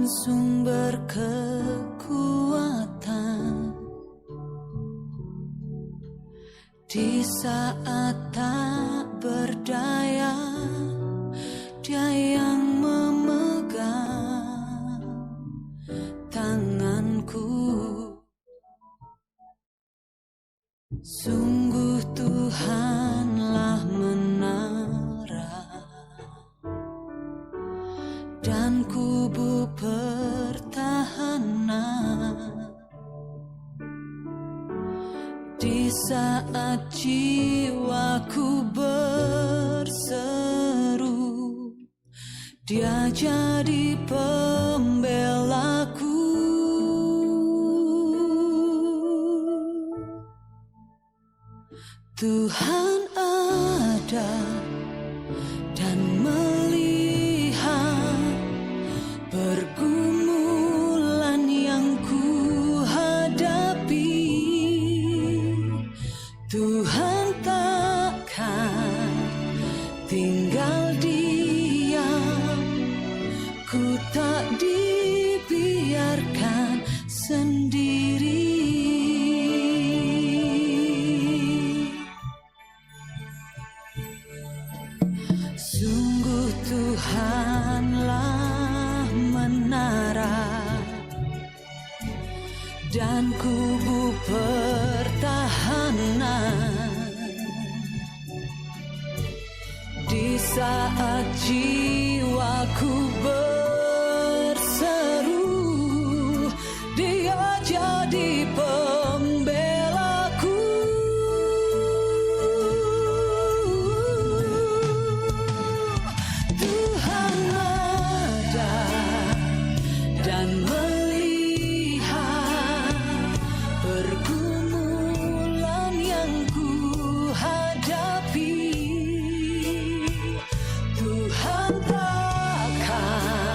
sumber kekuatan di saat tak berdaya. Dia yang memegang tanganku. Sungguh Tuhanlah menara dan kubu pertahanan di saat jiwaku berseru. Dia jadi pembelaku. Tuhan ada dan melihat pergumulan yang ku hadapi. Tuhan takkan tinggal diam, ku tak dibiarkan sendiri. Sungguh Tuhanlah menara dan kubu pertahanan di saat jiwaku berseru. Dia jadi pembelaku. Tuhan ada dan melihat pergumulan yang ku hadapi. Tuhan takkan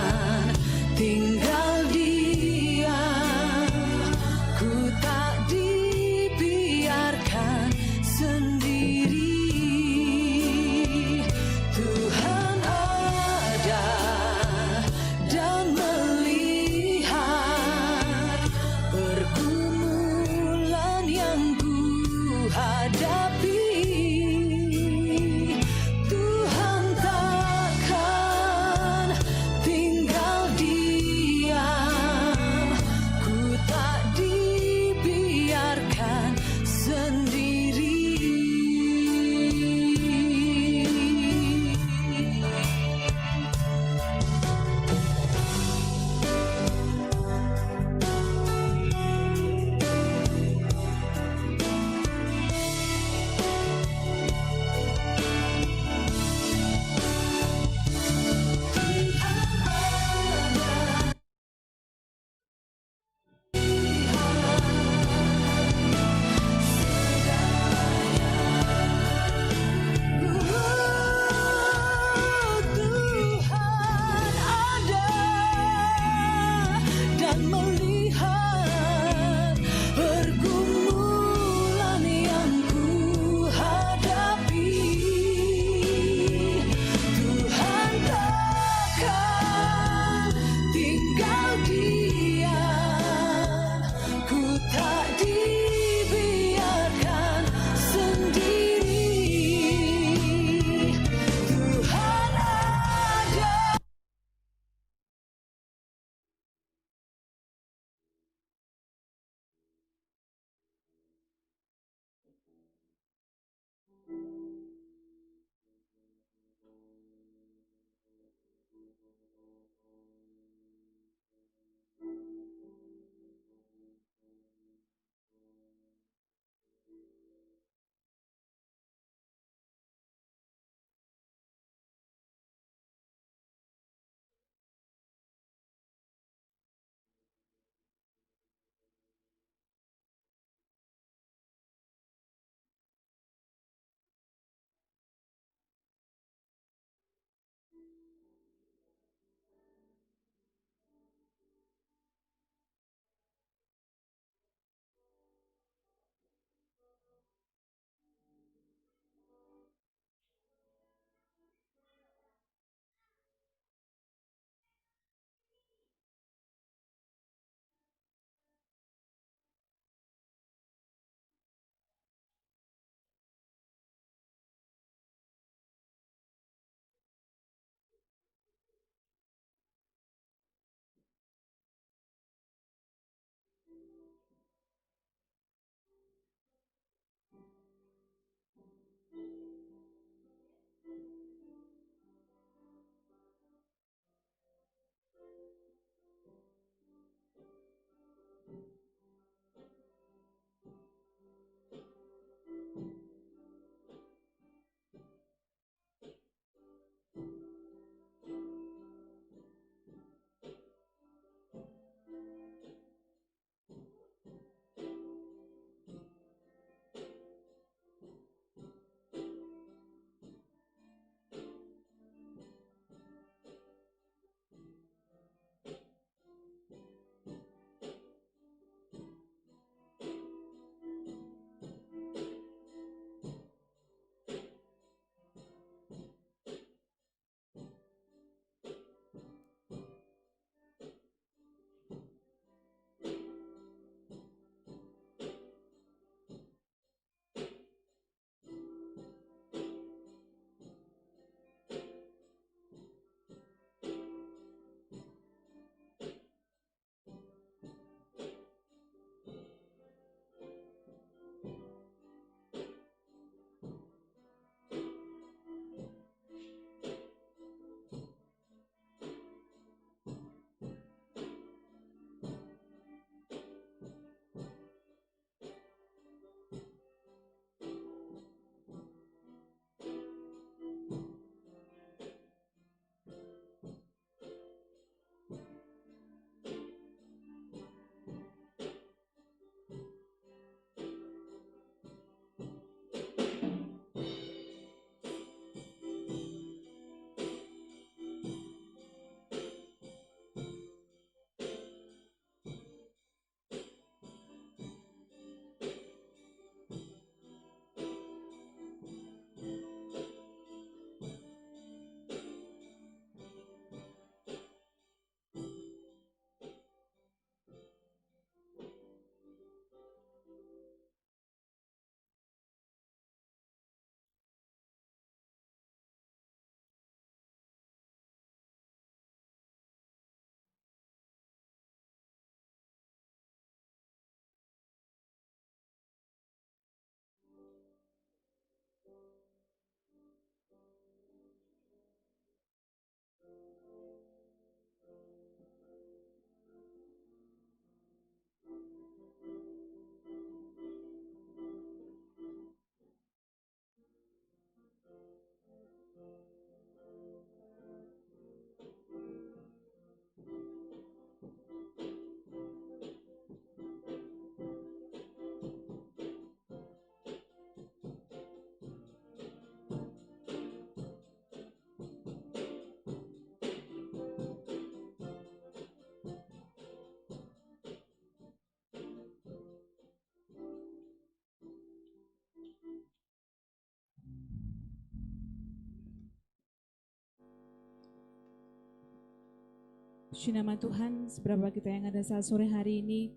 Puji nama Tuhan, seberapa kita yang ada saat sore hari ini,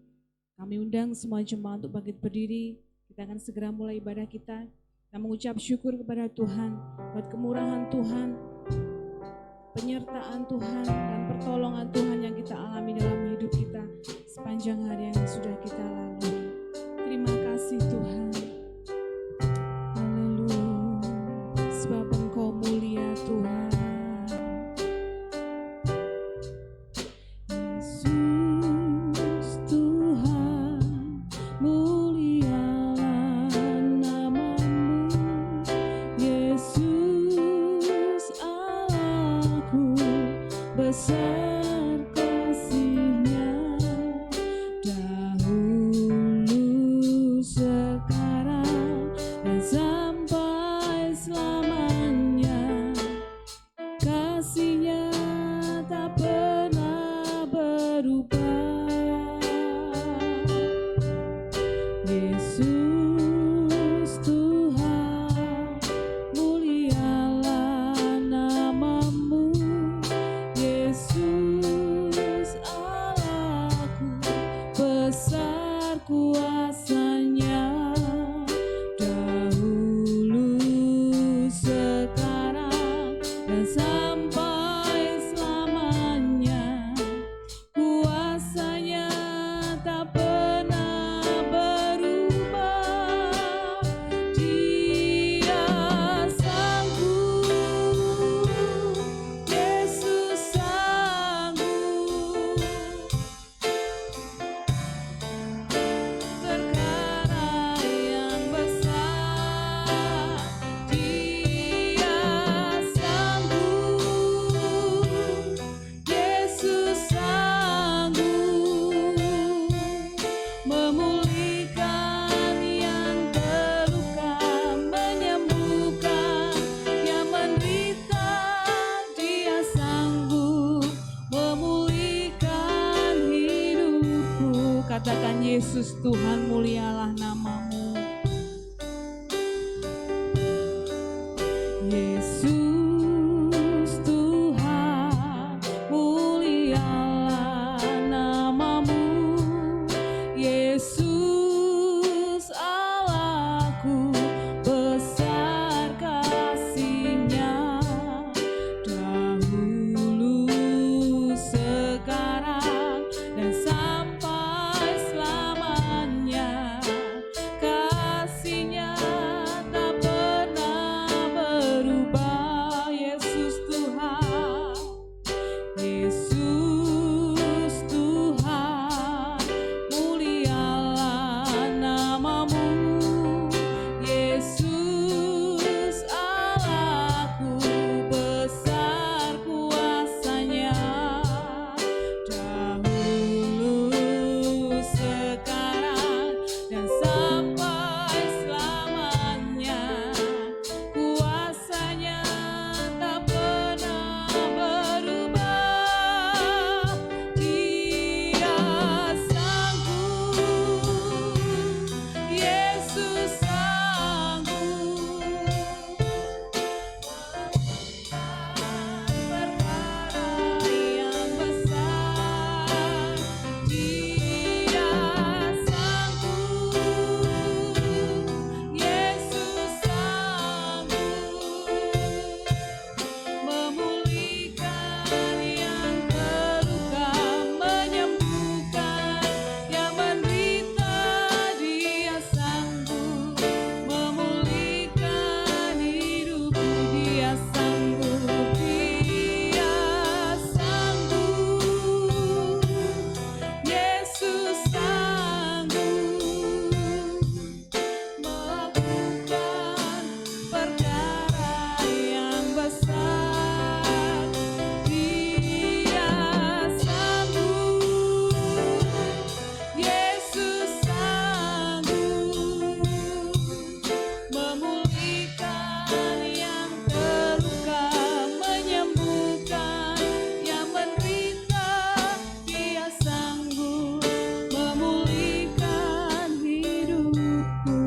kami undang semua jemaat untuk bangkit berdiri. Kita akan segera mulai ibadah kita. Kita mengucap syukur kepada Tuhan buat kemurahan Tuhan, penyertaan Tuhan, dan pertolongan Tuhan yang kita alami dalam hidup kita sepanjang hari yang sudah kita lalui. Terima kasih Tuhan. Haleluya, sebab Engkau mulia Tuhan. Besar kasih-Nya dahulu, sekarang, dan sampai selamanya. Kasih-Nya tak pernah berubah. Yesus Tuhan, mulialah nama-Mu. Yesus Allahku, besar kuasa-Nya dahulu, sekarang, dan sampai selamanya. Kuasa-Nya tak pernah berubah. Dia sanggup, Yesus sanggup, perkara yang besar. Dia sanggup, Yesus sanggup, memulihkan yang terluka, menyembuhkan yang menderita. Dia sanggup memulihkan hidupku. Katakan, Yesus Tuhan, mulialah nama-Mu. Yesus Tuhan, mulialah nama-Mu. Yesus Allahku, besar kasih-Nya dahulu, sekarang, dan sampai selamanya. Kasih-Nya tak pernah berubah. Yesus Tuhan, Yesus Tuhan, mulialah nama-Mu. Yesus Allahku, besar kuasa-Nya dahulu, sekarang, dan sampai selamanya. Kuasa-Nya tak pernah berubah. Dia sanggup, Yesus sanggup, perkara yang besar. Dia sanggup, Yesus sanggup, memulihkan yang terluka, menyembuhkan yang menderita. Dia sanggup memulihkan hidupku. Dia sanggup, Dia sanggup, Yesus sanggup, melakukan perkara yang besar. Dia sanggup, Yesus sanggup, memulihkan yang terluka, menyembuhkan yang menderita. Dia sanggup memulihkan hidupku.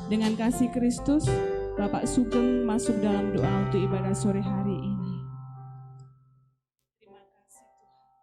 Dengan kasih Kristus, Bapak Sugeng masuk dalam doa untuk ibadah sore hari ini. Terima kasih Tuhan.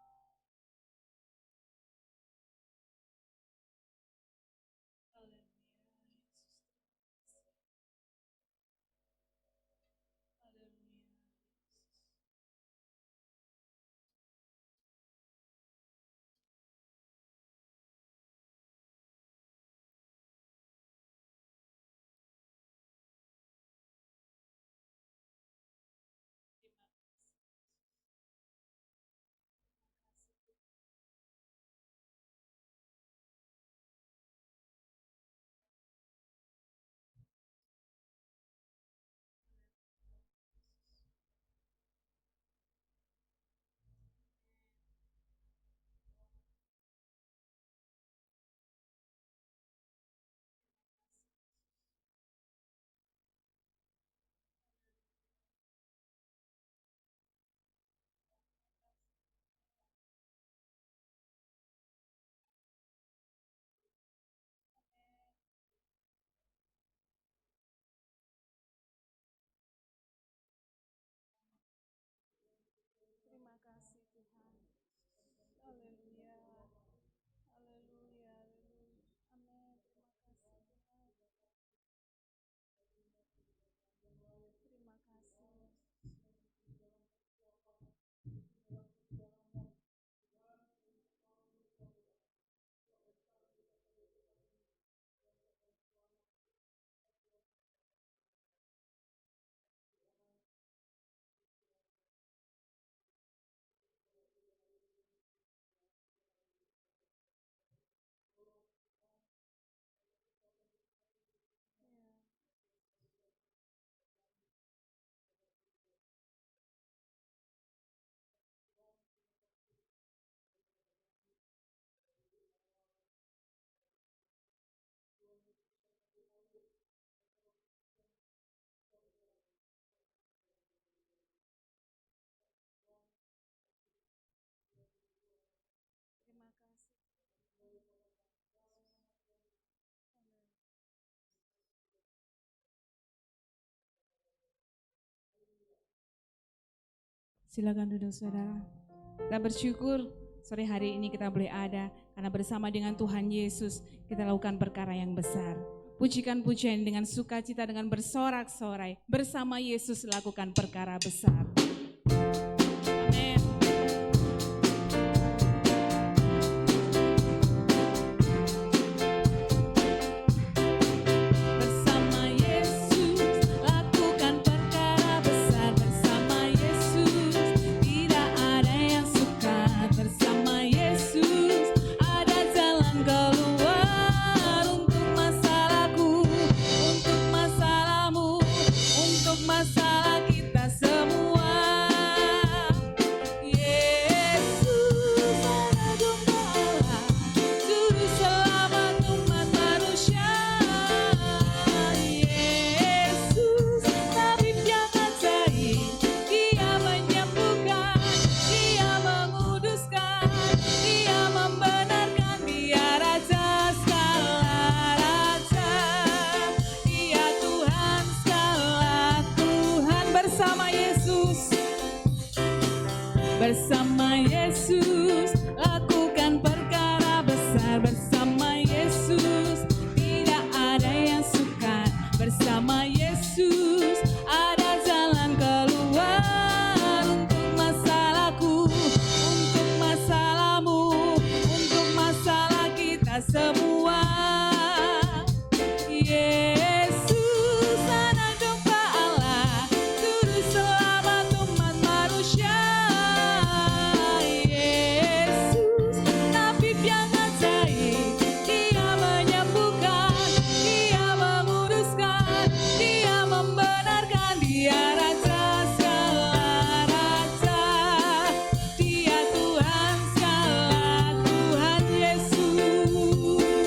Terima kasih Tuhan. Haleluya. Haleluya. Haleluya. Amin. Terima kasih Tuhan. Terima kasih. Terima kasih. Silakan duduk saudara. Kita bersyukur sore hari ini kita boleh ada karena bersama dengan Tuhan Yesus kita lakukan perkara yang besar. Pujikan pujian dengan sukacita dengan bersorak-sorai bersama Yesus lakukan perkara besar. Amin. Bersama Yesus lakukan perkara besar, bersama Yesus tidak ada yang sukar, bersama Yesus ada jalan keluar untuk masalahku, untuk masalahmu, untuk masalah kita semua. Yesus anak domba Allah, juru selamat umat manusia. Yesus tabib yang ajaib, Dia menyembuhkan, Dia menguduskan, Dia membenarkan, Dia Raja segala raja, Dia Tuhan segala Tuhan. Bersama Yesus, bersama Yesus lakukan perkara besar, bersama Yesus tidak ada yang sukar, bersama Yesus ada jalan keluar untuk masalahku, untuk masalahmu, untuk masalah kita semua. Yesus anak domba Allah, juru selamat umat manusia. Yesus tabib yang ajaib, Dia menyembuhkan, Dia menguruskan, Dia membenarkan, Dia Raja segala raja, Dia Tuhan segala Tuhan. Yesus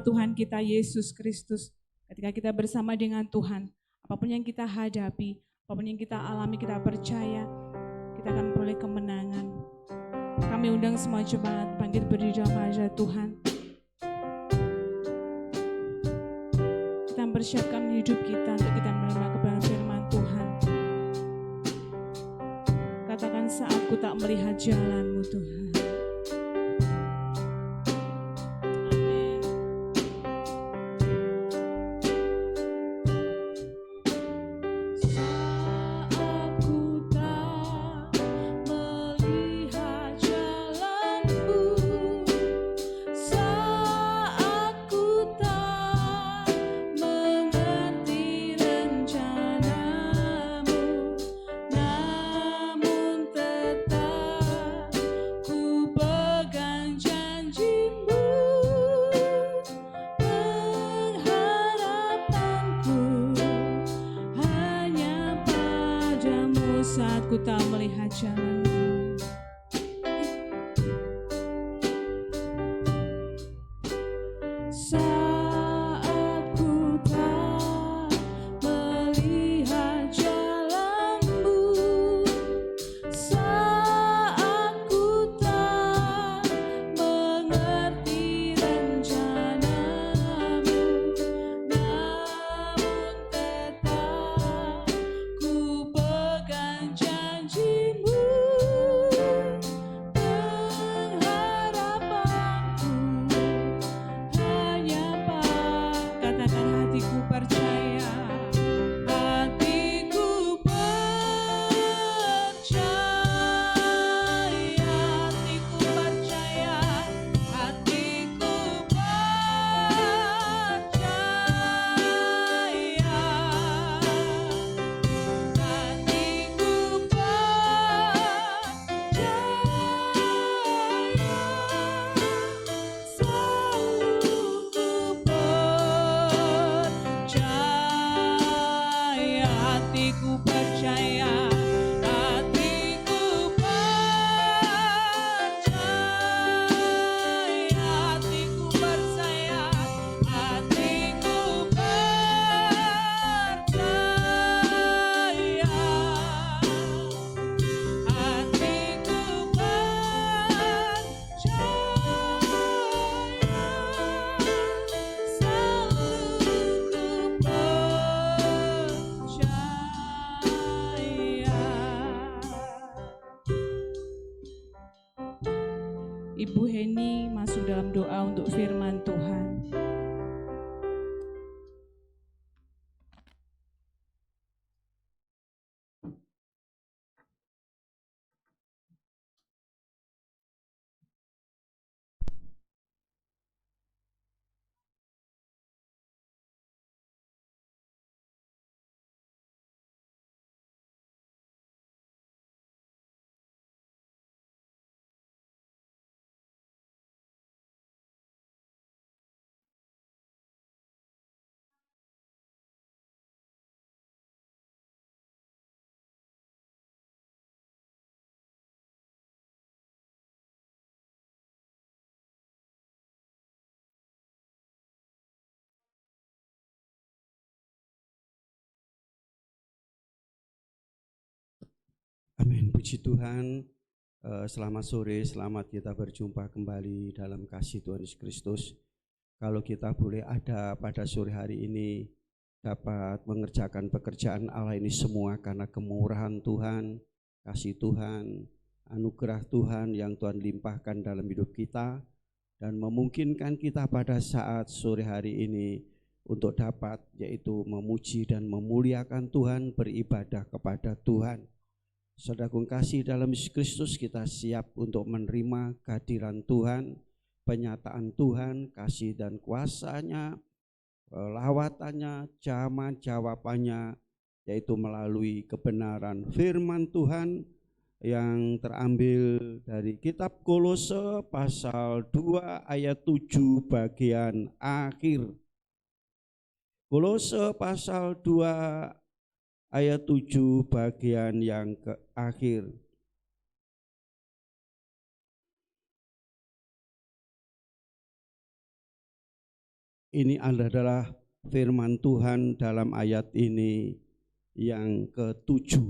bersama Tuhan kita Yesus Kristus. Ketika kita bersama dengan Tuhan, apapun yang kita hadapi, apapun yang kita alami, kita percaya, kita akan peroleh kemenangan. Kami undang semua jemaat bangkit berdiri dalam hadirat Tuhan. Kita mempersiapkan hidup kita untuk kita menerima kebenaran firman Tuhan. Katakan, saat ku tak melihat jalan-Mu Tuhan. Amin. Saat ku tak melihat jalan-Mu, saat ku tak mengerti rencana-Mu, namun tetap ku pegang janji-Mu. Pengharapanku hanya padamu Saat ku tak melihat jalan-Mu. saat ku tak melihat jalan-Mu, saat ku tak mengerti rencana-Mu, namun tetap ku pegang janji-Mu. Pengharapanku hanya Katakan, hatiku percaya. hatiku percaya, hatiku percaya, hatiku percaya, hatiku percaya, selalu ku percaya, hatiku percaya, hatiku percaya, hatiku percaya, hatiku percaya, hatiku percaya, selalu ku percaya. Ibu Heni masuk dalam doa untuk firman Tuhan. Amin. Puji Tuhan. Selamat sore, selamat kita berjumpa kembali dalam kasih Tuhan Yesus Kristus. Kalau kita boleh ada pada sore hari ini, dapat mengerjakan pekerjaan Allah ini semua karena kemurahan Tuhan, kasih Tuhan, anugerah Tuhan yang Tuhan limpahkan dalam hidup kita, dan memungkinkan kita pada saat sore hari ini untuk dapat yaitu memuji dan memuliakan Tuhan, beribadah kepada Tuhan. Saudaraku kasih dalam Yesus Kristus, kita siap untuk menerima kehadiran Tuhan, penyataan Tuhan, kasih dan kuasa-Nya, lawatannya, jawabannya, yaitu melalui kebenaran firman Tuhan yang terambil dari kitab Kolose pasal 2 ayat 7 bagian akhir. Kolose pasal 2 ayat 7 bagian yang akhir. Ini adalah firman Tuhan dalam ayat ini yang ketujuh.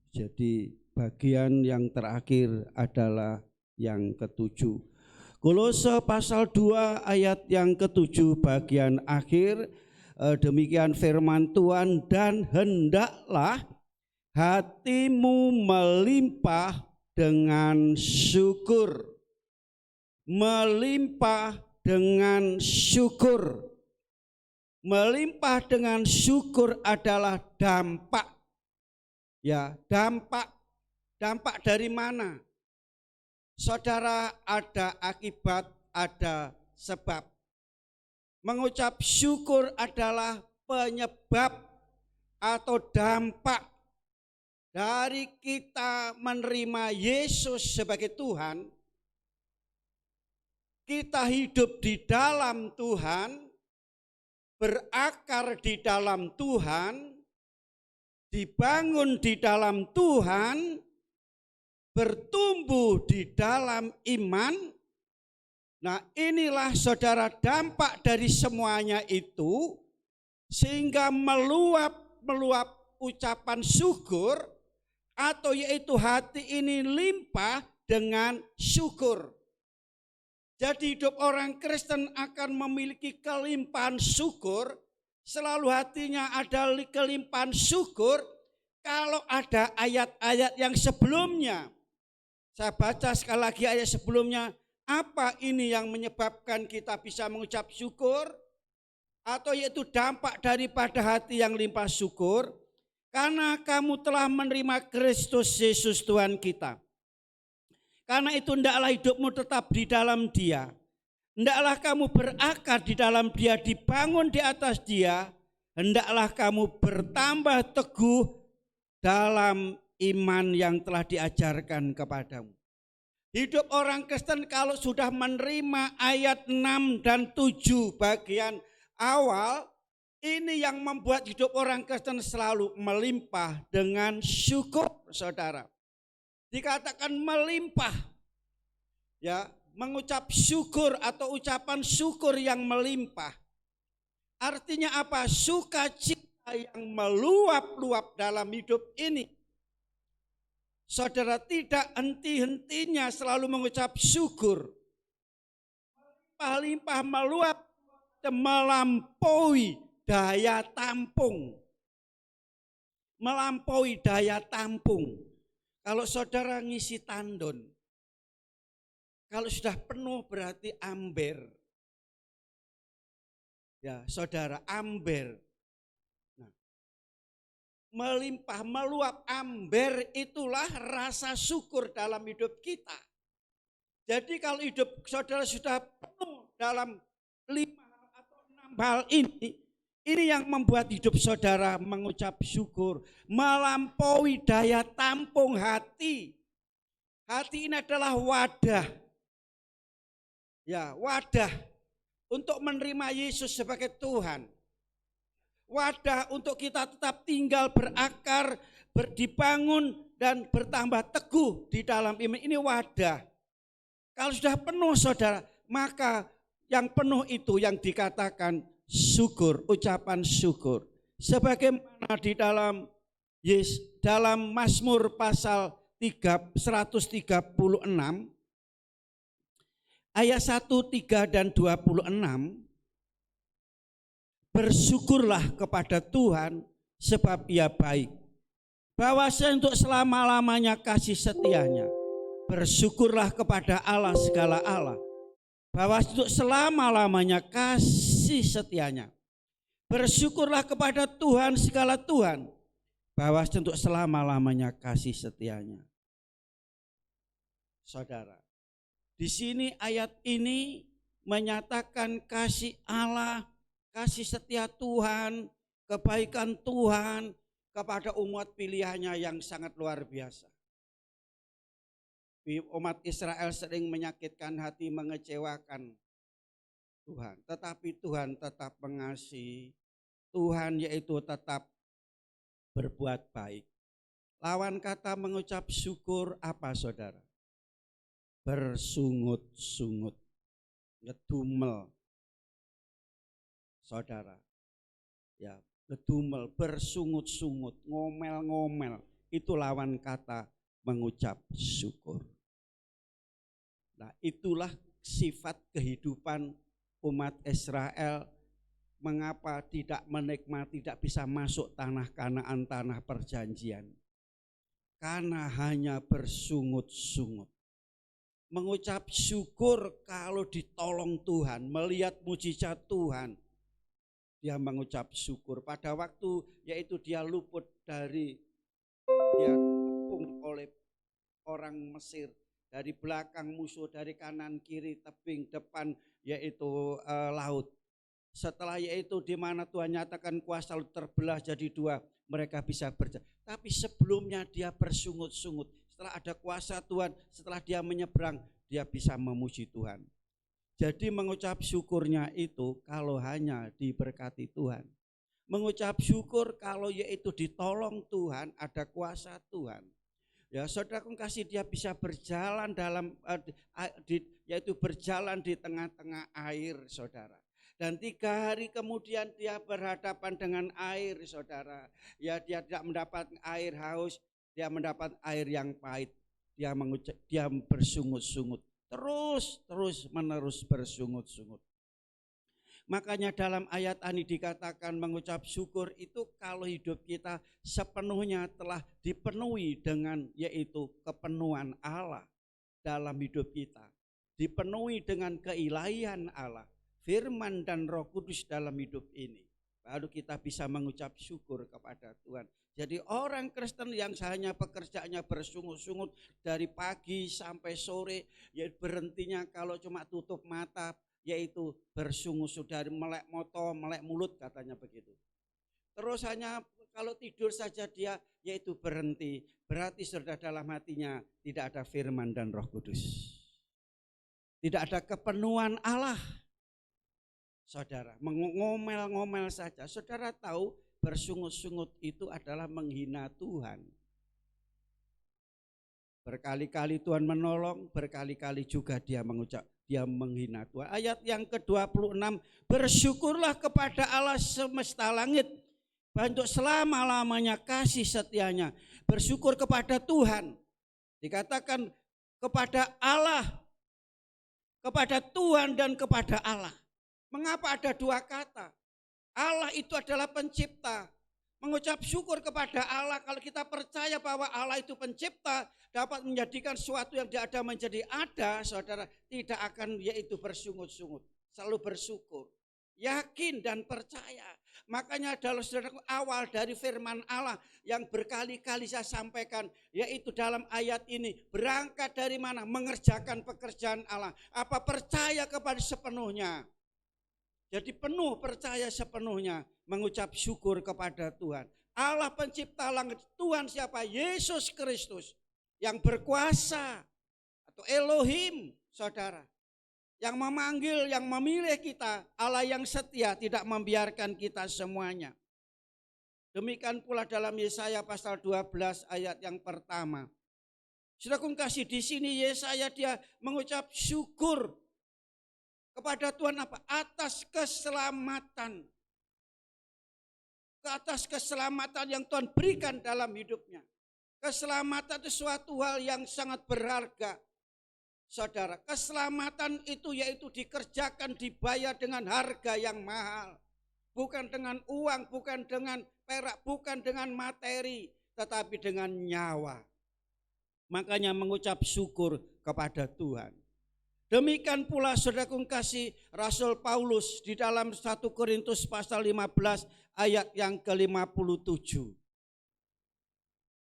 Jadi bagian yang terakhir adalah yang ketujuh. Kolose pasal 2 ayat yang ketujuh bagian akhir, demikian firman Tuhan, dan hendaklah hatimu melimpah dengan syukur. Melimpah dengan syukur. Melimpah dengan syukur adalah dampak. Ya, dampak dari mana? Saudara, ada akibat, ada sebab. Mengucap syukur adalah penyebab atau dampak dari kita menerima Yesus sebagai Tuhan. Kita hidup di dalam Tuhan, berakar di dalam Tuhan, dibangun di dalam Tuhan, bertumbuh di dalam iman. Nah, inilah saudara dampak dari semuanya itu, sehingga meluap ucapan syukur, atau yaitu hati ini limpah dengan syukur. Jadi hidup orang Kristen akan memiliki kelimpahan syukur, selalu hatinya ada kelimpahan syukur kalau ada ayat-ayat yang sebelumnya. Saya baca sekali lagi ayat sebelumnya, apa ini yang menyebabkan kita bisa mengucap syukur? Atau yaitu dampak daripada hati yang limpah syukur, karena kamu telah menerima Kristus Yesus Tuhan kita. Karena itu hendaklah hidupmu tetap di dalam Dia. Hendaklah kamu berakar di dalam Dia, dibangun di atas Dia. Hendaklah kamu bertambah teguh dalam iman yang telah diajarkan kepadamu. Hidup orang Kristen kalau sudah menerima ayat 6 dan 7 bagian awal, ini yang membuat hidup orang Kristen selalu melimpah dengan syukur, saudara. Dikatakan melimpah, ya, mengucap syukur atau ucapan syukur yang melimpah. Artinya apa? Sukacita yang meluap-luap dalam hidup ini. Saudara, tidak henti-hentinya selalu mengucap syukur. Melimpah meluap, melampaui daya tampung. Melampaui daya tampung. Kalau saudara ngisi tandon, kalau sudah penuh berarti amber. Ya, saudara, amber. Nah, melimpah, meluap, amber itulah rasa syukur dalam hidup kita. Jadi kalau hidup saudara sudah penuh dalam 5 atau 6 hal ini yang membuat hidup saudara mengucap syukur, melampaui daya tampung hati. Hati ini adalah wadah. Ya, wadah untuk menerima Yesus sebagai Tuhan. Wadah untuk kita tetap tinggal berakar, dibangun dan bertambah teguh di dalam iman. Ini wadah. Kalau sudah penuh saudara, maka yang penuh itu yang dikatakan syukur, ucapan syukur. Sebagaimana di dalam Mazmur pasal 136 ayat 1, 3 dan 26, bersyukurlah kepada Tuhan sebab Ia baik. Bahwasanya untuk selama-lamanya kasih setianya. Bersyukurlah kepada Allah segala Allah. Bahwa untuk selama-lamanya kasih setianya. Bersyukurlah kepada Tuhan segala Tuhan. Bahwa untuk selama-lamanya kasih setianya. Saudara, di sini ayat ini menyatakan kasih Allah, kasih setia Tuhan, kebaikan Tuhan kepada umat pilihannya yang sangat luar biasa. Umat Israel sering menyakitkan hati, mengecewakan Tuhan. Tetapi Tuhan tetap mengasihi. Tuhan yaitu tetap berbuat baik. Lawan kata mengucap syukur apa saudara? Bersungut-sungut, ngedumel. saudara. Ya, bedumel, bersungut-sungut, ngomel-ngomel, itu lawan kata mengucap syukur. Nah, itulah sifat kehidupan umat Israel. Mengapa tidak menikmati, tidak bisa masuk tanah Kanaan, tanah perjanjian? Karena hanya bersungut-sungut. Mengucap syukur kalau ditolong Tuhan, melihat mujizat Tuhan. Dia mengucap syukur pada waktu yaitu dia luput dari, dia dikepung oleh orang Mesir. Dari belakang musuh, dari kanan kiri, tebing, depan yaitu laut. Setelah yaitu di mana Tuhan nyatakan kuasa laut terbelah jadi dua, mereka bisa berjalan. Tapi sebelumnya dia bersungut-sungut. Setelah ada kuasa Tuhan, setelah dia menyeberang, dia bisa memuji Tuhan. Jadi mengucap syukurnya itu kalau hanya diberkati Tuhan. Mengucap syukur kalau yaitu ditolong Tuhan, ada kuasa Tuhan. Ya, saudara kasih dia bisa berjalan dalam yaitu berjalan di tengah-tengah air, saudara. Dan 3 hari kemudian dia berhadapan dengan air, saudara. Ya, dia tidak mendapat air haus, dia mendapat air yang pahit. Dia bersungut-sungut, terus menerus bersungut-sungut. Makanya dalam ayat ini dikatakan mengucap syukur itu kalau hidup kita sepenuhnya telah dipenuhi dengan yaitu kepenuhan Allah dalam hidup kita. Dipenuhi dengan keilahian Allah, firman dan Roh Kudus dalam hidup ini. Baru kita bisa mengucap syukur kepada Tuhan. Jadi orang Kristen yang hanya pekerjaannya bersungut-sungut dari pagi sampai sore, ya berhentinya kalau cuma tutup mata, yaitu bersungut-sungut dari melek moto, melek mulut katanya begitu. Terus hanya kalau tidur saja dia yaitu berhenti. Berarti sudah dalam hatinya tidak ada firman dan Roh Kudus. Tidak ada kepenuhan Allah. Saudara, ngomel-ngomel saja. Saudara tahu bersungut-sungut itu adalah menghina Tuhan. Berkali-kali Tuhan menolong, berkali-kali juga dia menghina Tuhan. Ayat yang ke-26, bersyukurlah kepada Allah semesta langit, untuk selama-lamanya kasih setianya. Bersyukur kepada Tuhan. Dikatakan kepada Allah, kepada Tuhan dan kepada Allah. Mengapa ada 2 kata? Allah itu adalah pencipta. Mengucap syukur kepada Allah, kalau kita percaya bahwa Allah itu pencipta, dapat menjadikan sesuatu yang tidak ada menjadi ada, saudara, tidak akan yaitu bersungut-sungut. Selalu bersyukur, yakin dan percaya. Makanya adalah saudara awal dari firman Allah yang berkali-kali saya sampaikan, yaitu dalam ayat ini, berangkat dari mana? Mengerjakan pekerjaan Allah. Apa percaya kepada sepenuhnya? Jadi penuh percaya sepenuhnya, mengucap syukur kepada Tuhan. Allah pencipta langit, Tuhan siapa? Yesus Kristus yang berkuasa atau Elohim, saudara. Yang memanggil, yang memilih kita, Allah yang setia, tidak membiarkan kita semuanya. Demikian pula dalam Yesaya pasal 12 ayat yang pertama. Saudara kasih di sini Yesaya dia mengucap syukur kepada Tuhan apa? Atas keselamatan. Ke atas keselamatan yang Tuhan berikan dalam hidupnya. Keselamatan itu suatu hal yang sangat berharga. Saudara, keselamatan itu yaitu dikerjakan, dibayar dengan harga yang mahal. Bukan dengan uang, bukan dengan perak, bukan dengan materi, tetapi dengan nyawa. Makanya mengucap syukur kepada Tuhan. Demikian pula saudara kasih Rasul Paulus di dalam 1 Korintus pasal 15 ayat yang ke-57.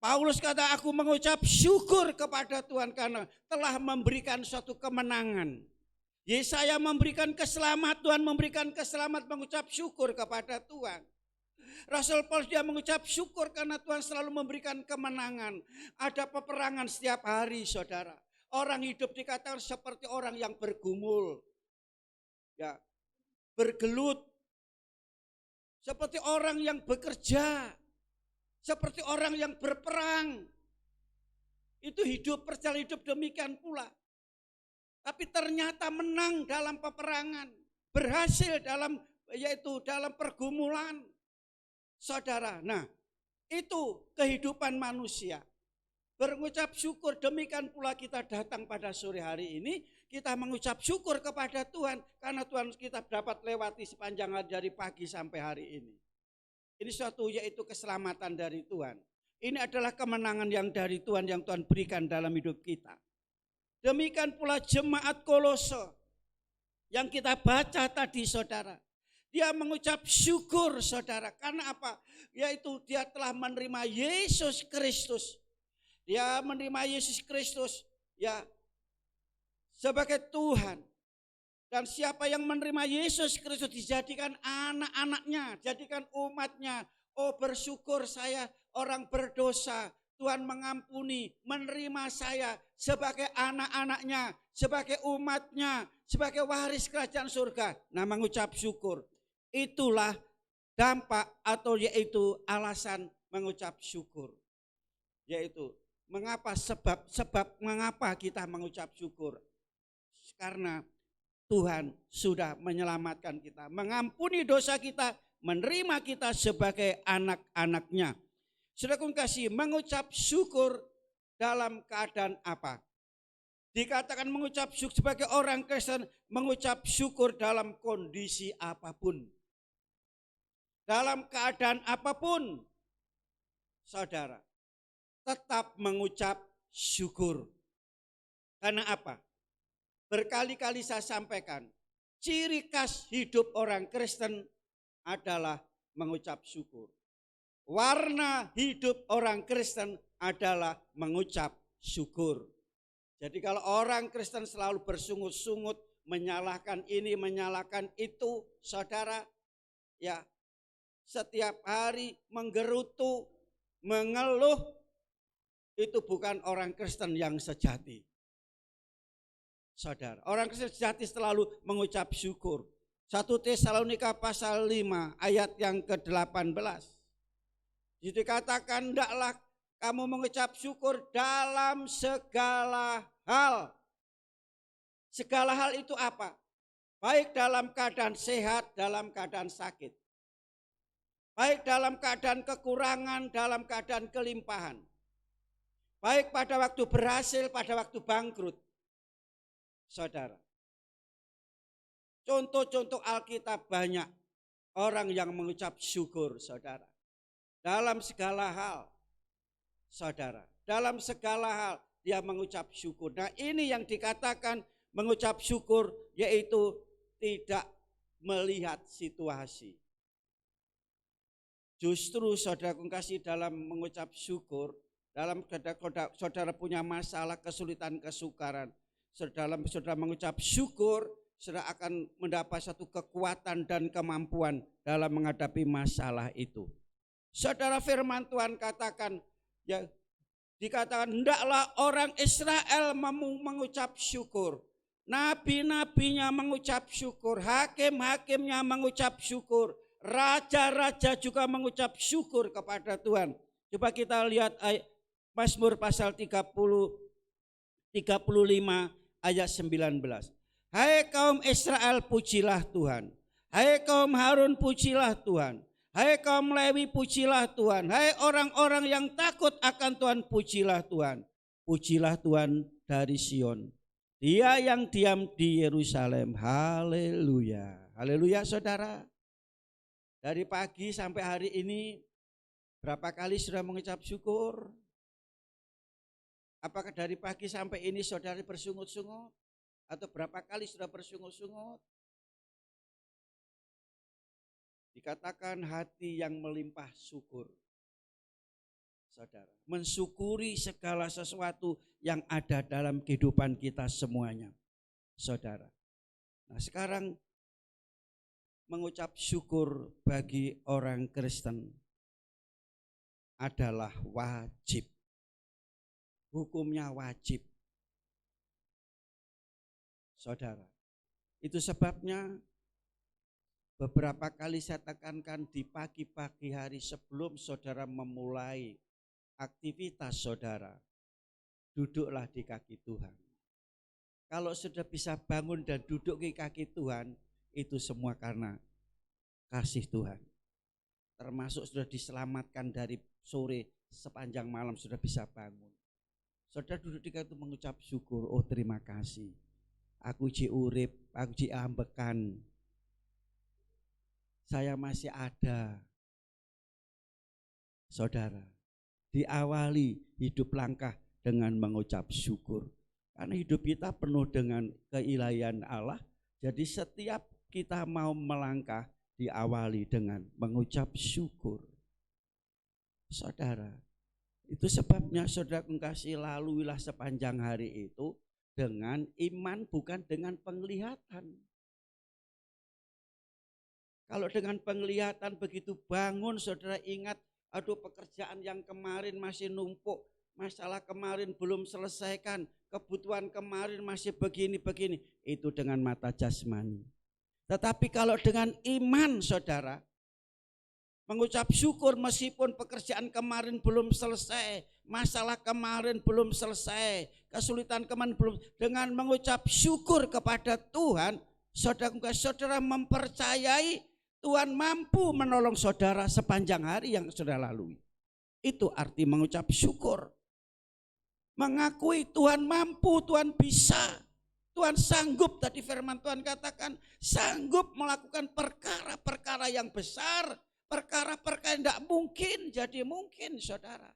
Paulus kata, aku mengucap syukur kepada Tuhan karena telah memberikan suatu kemenangan. Yesaya memberikan keselamatan, Tuhan memberikan keselamatan, mengucap syukur kepada Tuhan. Rasul Paulus dia mengucap syukur karena Tuhan selalu memberikan kemenangan. Ada peperangan setiap hari, saudara. Orang hidup dikatakan seperti orang yang bergumul, ya, bergelut, seperti orang yang bekerja, seperti orang yang berperang. Itu hidup, perjalanan hidup demikian pula. Tapi ternyata menang dalam peperangan, berhasil dalam yaitu dalam pergumulan, saudara. Nah, itu kehidupan manusia. Berucap syukur, demikian pula kita datang pada sore hari ini, kita mengucap syukur kepada Tuhan, karena Tuhan kita dapat lewati sepanjang hari dari pagi sampai hari ini. Ini suatu yaitu keselamatan dari Tuhan. Ini adalah kemenangan yang dari Tuhan, yang Tuhan berikan dalam hidup kita. Demikian pula jemaat Kolose yang kita baca tadi, saudara. Dia mengucap syukur, saudara. Karena apa? Yaitu dia telah menerima Yesus Kristus. Dia menerima Yesus Kristus ya sebagai Tuhan. Dan siapa yang menerima Yesus Kristus dijadikan anak-anaknya, jadikan umatnya. Oh, bersyukur saya orang berdosa. Tuhan mengampuni, menerima saya sebagai anak-anaknya, sebagai umatnya, sebagai waris kerajaan surga. Nah, mengucap syukur. Itulah dampak atau yaitu alasan mengucap syukur. Yaitu mengapa sebab mengapa kita mengucap syukur? Karena Tuhan sudah menyelamatkan kita, mengampuni dosa kita, menerima kita sebagai anak-anaknya. Saudara kasih, mengucap syukur dalam keadaan apa? Dikatakan mengucap syukur sebagai orang Kristen, mengucap syukur dalam kondisi apapun. Dalam keadaan apapun, saudara, tetap mengucap syukur. Karena apa? Berkali-kali saya sampaikan, ciri khas hidup orang Kristen adalah mengucap syukur. Warna hidup orang Kristen adalah mengucap syukur. Jadi kalau orang Kristen selalu bersungut-sungut, menyalahkan ini, menyalahkan itu, saudara, ya setiap hari menggerutu, mengeluh, itu bukan orang Kristen yang sejati. Saudara, orang Kristen sejati selalu mengucap syukur. 1 Tesalonika pasal 5 ayat yang ke-18. Jadi katakan, hendaklah kamu mengucap syukur dalam segala hal. Segala hal itu apa? Baik dalam keadaan sehat, dalam keadaan sakit. Baik dalam keadaan kekurangan, dalam keadaan kelimpahan. Baik pada waktu berhasil, pada waktu bangkrut. Saudara, contoh-contoh Alkitab banyak orang yang mengucap syukur, saudara. Dalam segala hal, saudara, dalam segala hal dia mengucap syukur. Nah, ini yang dikatakan mengucap syukur, yaitu tidak melihat situasi. Justru saudara kasih, dalam mengucap syukur, dalam saudara punya masalah, kesulitan, kesukaran, dalam saudara mengucap syukur, saudara akan mendapat satu kekuatan dan kemampuan dalam menghadapi masalah itu. Saudara, firman Tuhan katakan, ya dikatakan, hendaklah orang Israel mengucap syukur. Nabi-nabinya mengucap syukur, hakim-hakimnya mengucap syukur, raja-raja juga mengucap syukur kepada Tuhan. Coba kita lihat Mazmur pasal 35 ayat 19. Hai kaum Israel, pujilah Tuhan. Hai kaum Harun, pujilah Tuhan. Hai kaum Lewi, pujilah Tuhan. Hai orang-orang yang takut akan Tuhan, pujilah Tuhan. Pujilah Tuhan dari Sion. Dia yang diam di Yerusalem. Haleluya. Haleluya, saudara. Dari pagi sampai hari ini, berapa kali sudah mengucap syukur? Apakah dari pagi sampai ini saudara bersungut-sungut? Atau berapa kali sudah bersungut-sungut? Dikatakan hati yang melimpah syukur. Saudara, mensyukuri segala sesuatu yang ada dalam kehidupan kita semuanya. Saudara. Nah, sekarang mengucap syukur bagi orang Kristen adalah wajib. Hukumnya wajib. Saudara, itu sebabnya beberapa kali saya tekankan di pagi-pagi hari sebelum saudara memulai aktivitas saudara, duduklah di kaki Tuhan. Kalau sudah bisa bangun dan duduk di kaki Tuhan, itu semua karena kasih Tuhan. Termasuk sudah diselamatkan dari sore sepanjang malam sudah bisa bangun. Saudara duduk di situ mengucap syukur, oh terima kasih. Aku ji urip, aku ji ambekan. Saya masih ada. Saudara, diawali hidup langkah dengan mengucap syukur. Karena hidup kita penuh dengan keilahian Allah. Jadi setiap kita mau melangkah diawali dengan mengucap syukur. Saudara, itu sebabnya saudara kasih laluilah sepanjang hari itu dengan iman bukan dengan penglihatan. Kalau dengan penglihatan begitu bangun saudara ingat, aduh pekerjaan yang kemarin masih numpuk, masalah kemarin belum selesaikan, kebutuhan kemarin masih begini-begini, itu dengan mata jasmani. Tetapi kalau dengan iman saudara, mengucap syukur meskipun pekerjaan kemarin belum selesai, masalah kemarin belum selesai, kesulitan kemarin belum, dengan mengucap syukur kepada Tuhan, saudara mempercayai Tuhan mampu menolong saudara sepanjang hari yang sudah lalui. Itu arti mengucap syukur. Mengakui Tuhan mampu, Tuhan bisa, Tuhan sanggup, tadi firman Tuhan katakan, sanggup melakukan perkara-perkara yang besar, perkara-perkara yang tidak mungkin jadi mungkin, saudara.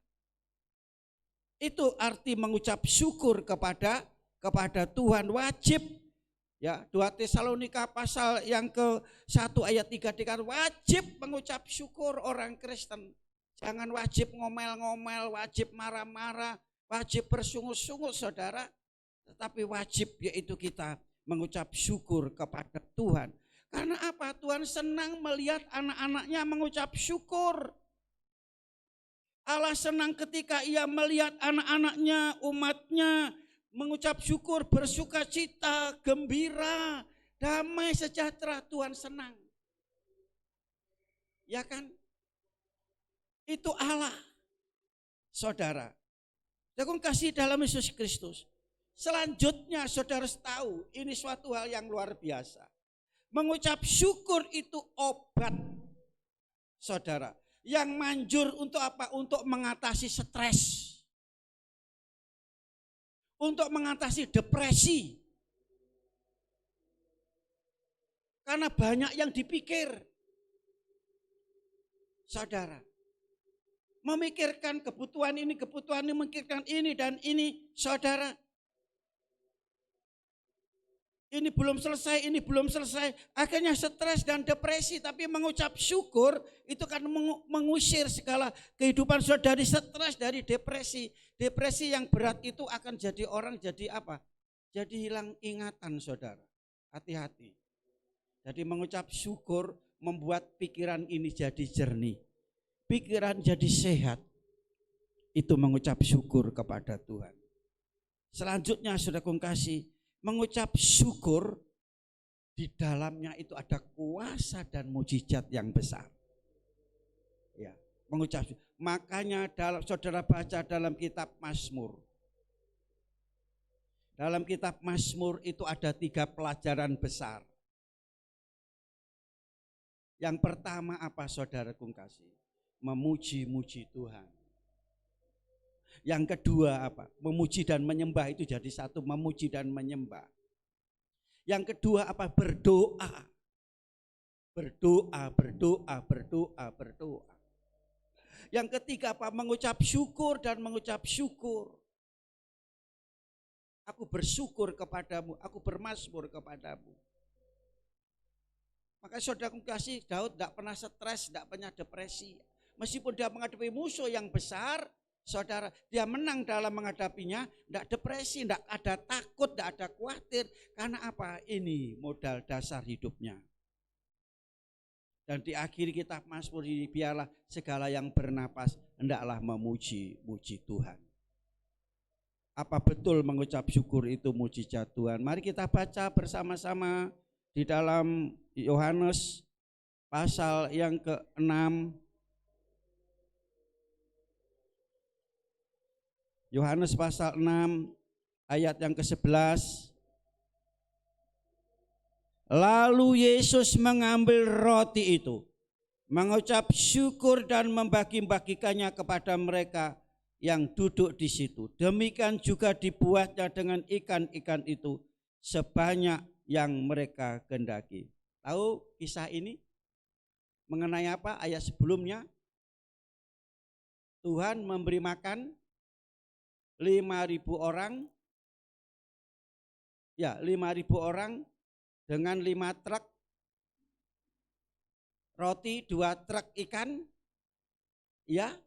Itu arti mengucap syukur kepada Tuhan, wajib. Ya, 2 Tesalonika pasal yang ke-1 ayat 3 dikatakan wajib mengucap syukur orang Kristen. Jangan wajib ngomel-ngomel, wajib marah-marah, wajib bersungut-sungut saudara. Tetapi wajib yaitu kita mengucap syukur kepada Tuhan. Karena apa? Tuhan senang melihat anak-anaknya mengucap syukur. Allah senang ketika ia melihat anak-anaknya, umatnya mengucap syukur, bersuka cita, gembira, damai, sejahtera. Tuhan senang. Ya kan? Itu Allah. Saudara, Tuhan kasih dalam Yesus Kristus. Selanjutnya saudara tahu ini suatu hal yang luar biasa. Mengucap syukur itu obat. Saudara, yang manjur untuk apa? Untuk mengatasi stres. Untuk mengatasi depresi. Karena banyak yang dipikir. Saudara, memikirkan kebutuhan ini, memikirkan ini dan ini, saudara. Ini belum selesai, akhirnya stres dan depresi. Tapi mengucap syukur itu kan mengusir segala kehidupan saudara dari stres, dari depresi. Depresi yang berat itu akan jadi orang jadi apa? Jadi hilang ingatan saudara, hati-hati. Jadi mengucap syukur membuat pikiran ini jadi jernih. Pikiran jadi sehat. Itu mengucap syukur kepada Tuhan. Selanjutnya saudara kasih, mengucap syukur di dalamnya itu ada kuasa dan mujizat yang besar. Ya, mengucap syukur. Makanya saudara baca dalam kitab Mazmur. Dalam kitab Mazmur itu ada 3 pelajaran besar. Yang pertama apa saudara kasih? Memuji-muji Tuhan. Yang kedua apa? Memuji dan menyembah itu jadi satu, memuji dan menyembah. Yang kedua apa? Berdoa. Berdoa. Yang ketiga apa? Mengucap syukur dan mengucap syukur. Aku bersyukur kepadamu, aku bermazmur kepadamu. Maka saudara kasih, Daud tidak pernah stres, tidak pernah depresi. Meskipun dia menghadapi musuh yang besar, saudara, dia menang dalam menghadapinya, tidak depresi, tidak ada takut, tidak ada khawatir. Karena apa? Ini modal dasar hidupnya. Dan di akhir kitab Mazmur ini, biarlah segala yang bernapas hendaklah memuji-muji Tuhan. Apa betul mengucap syukur itu mujizat Tuhan? Mari kita baca bersama-sama di dalam Yohanes pasal yang ke-6. Yohanes pasal 6 ayat yang ke-11. Lalu Yesus mengambil roti itu, mengucap syukur dan membagi-bagikannya kepada mereka yang duduk di situ. Demikian juga dibuatnya dengan ikan-ikan itu sebanyak yang mereka kehendaki. Tahu kisah ini mengenai apa? Ayat sebelumnya Tuhan memberi makan 5.000 orang. Ya, 5.000 orang dengan 5 truk roti, 2 truk ikan. Ya,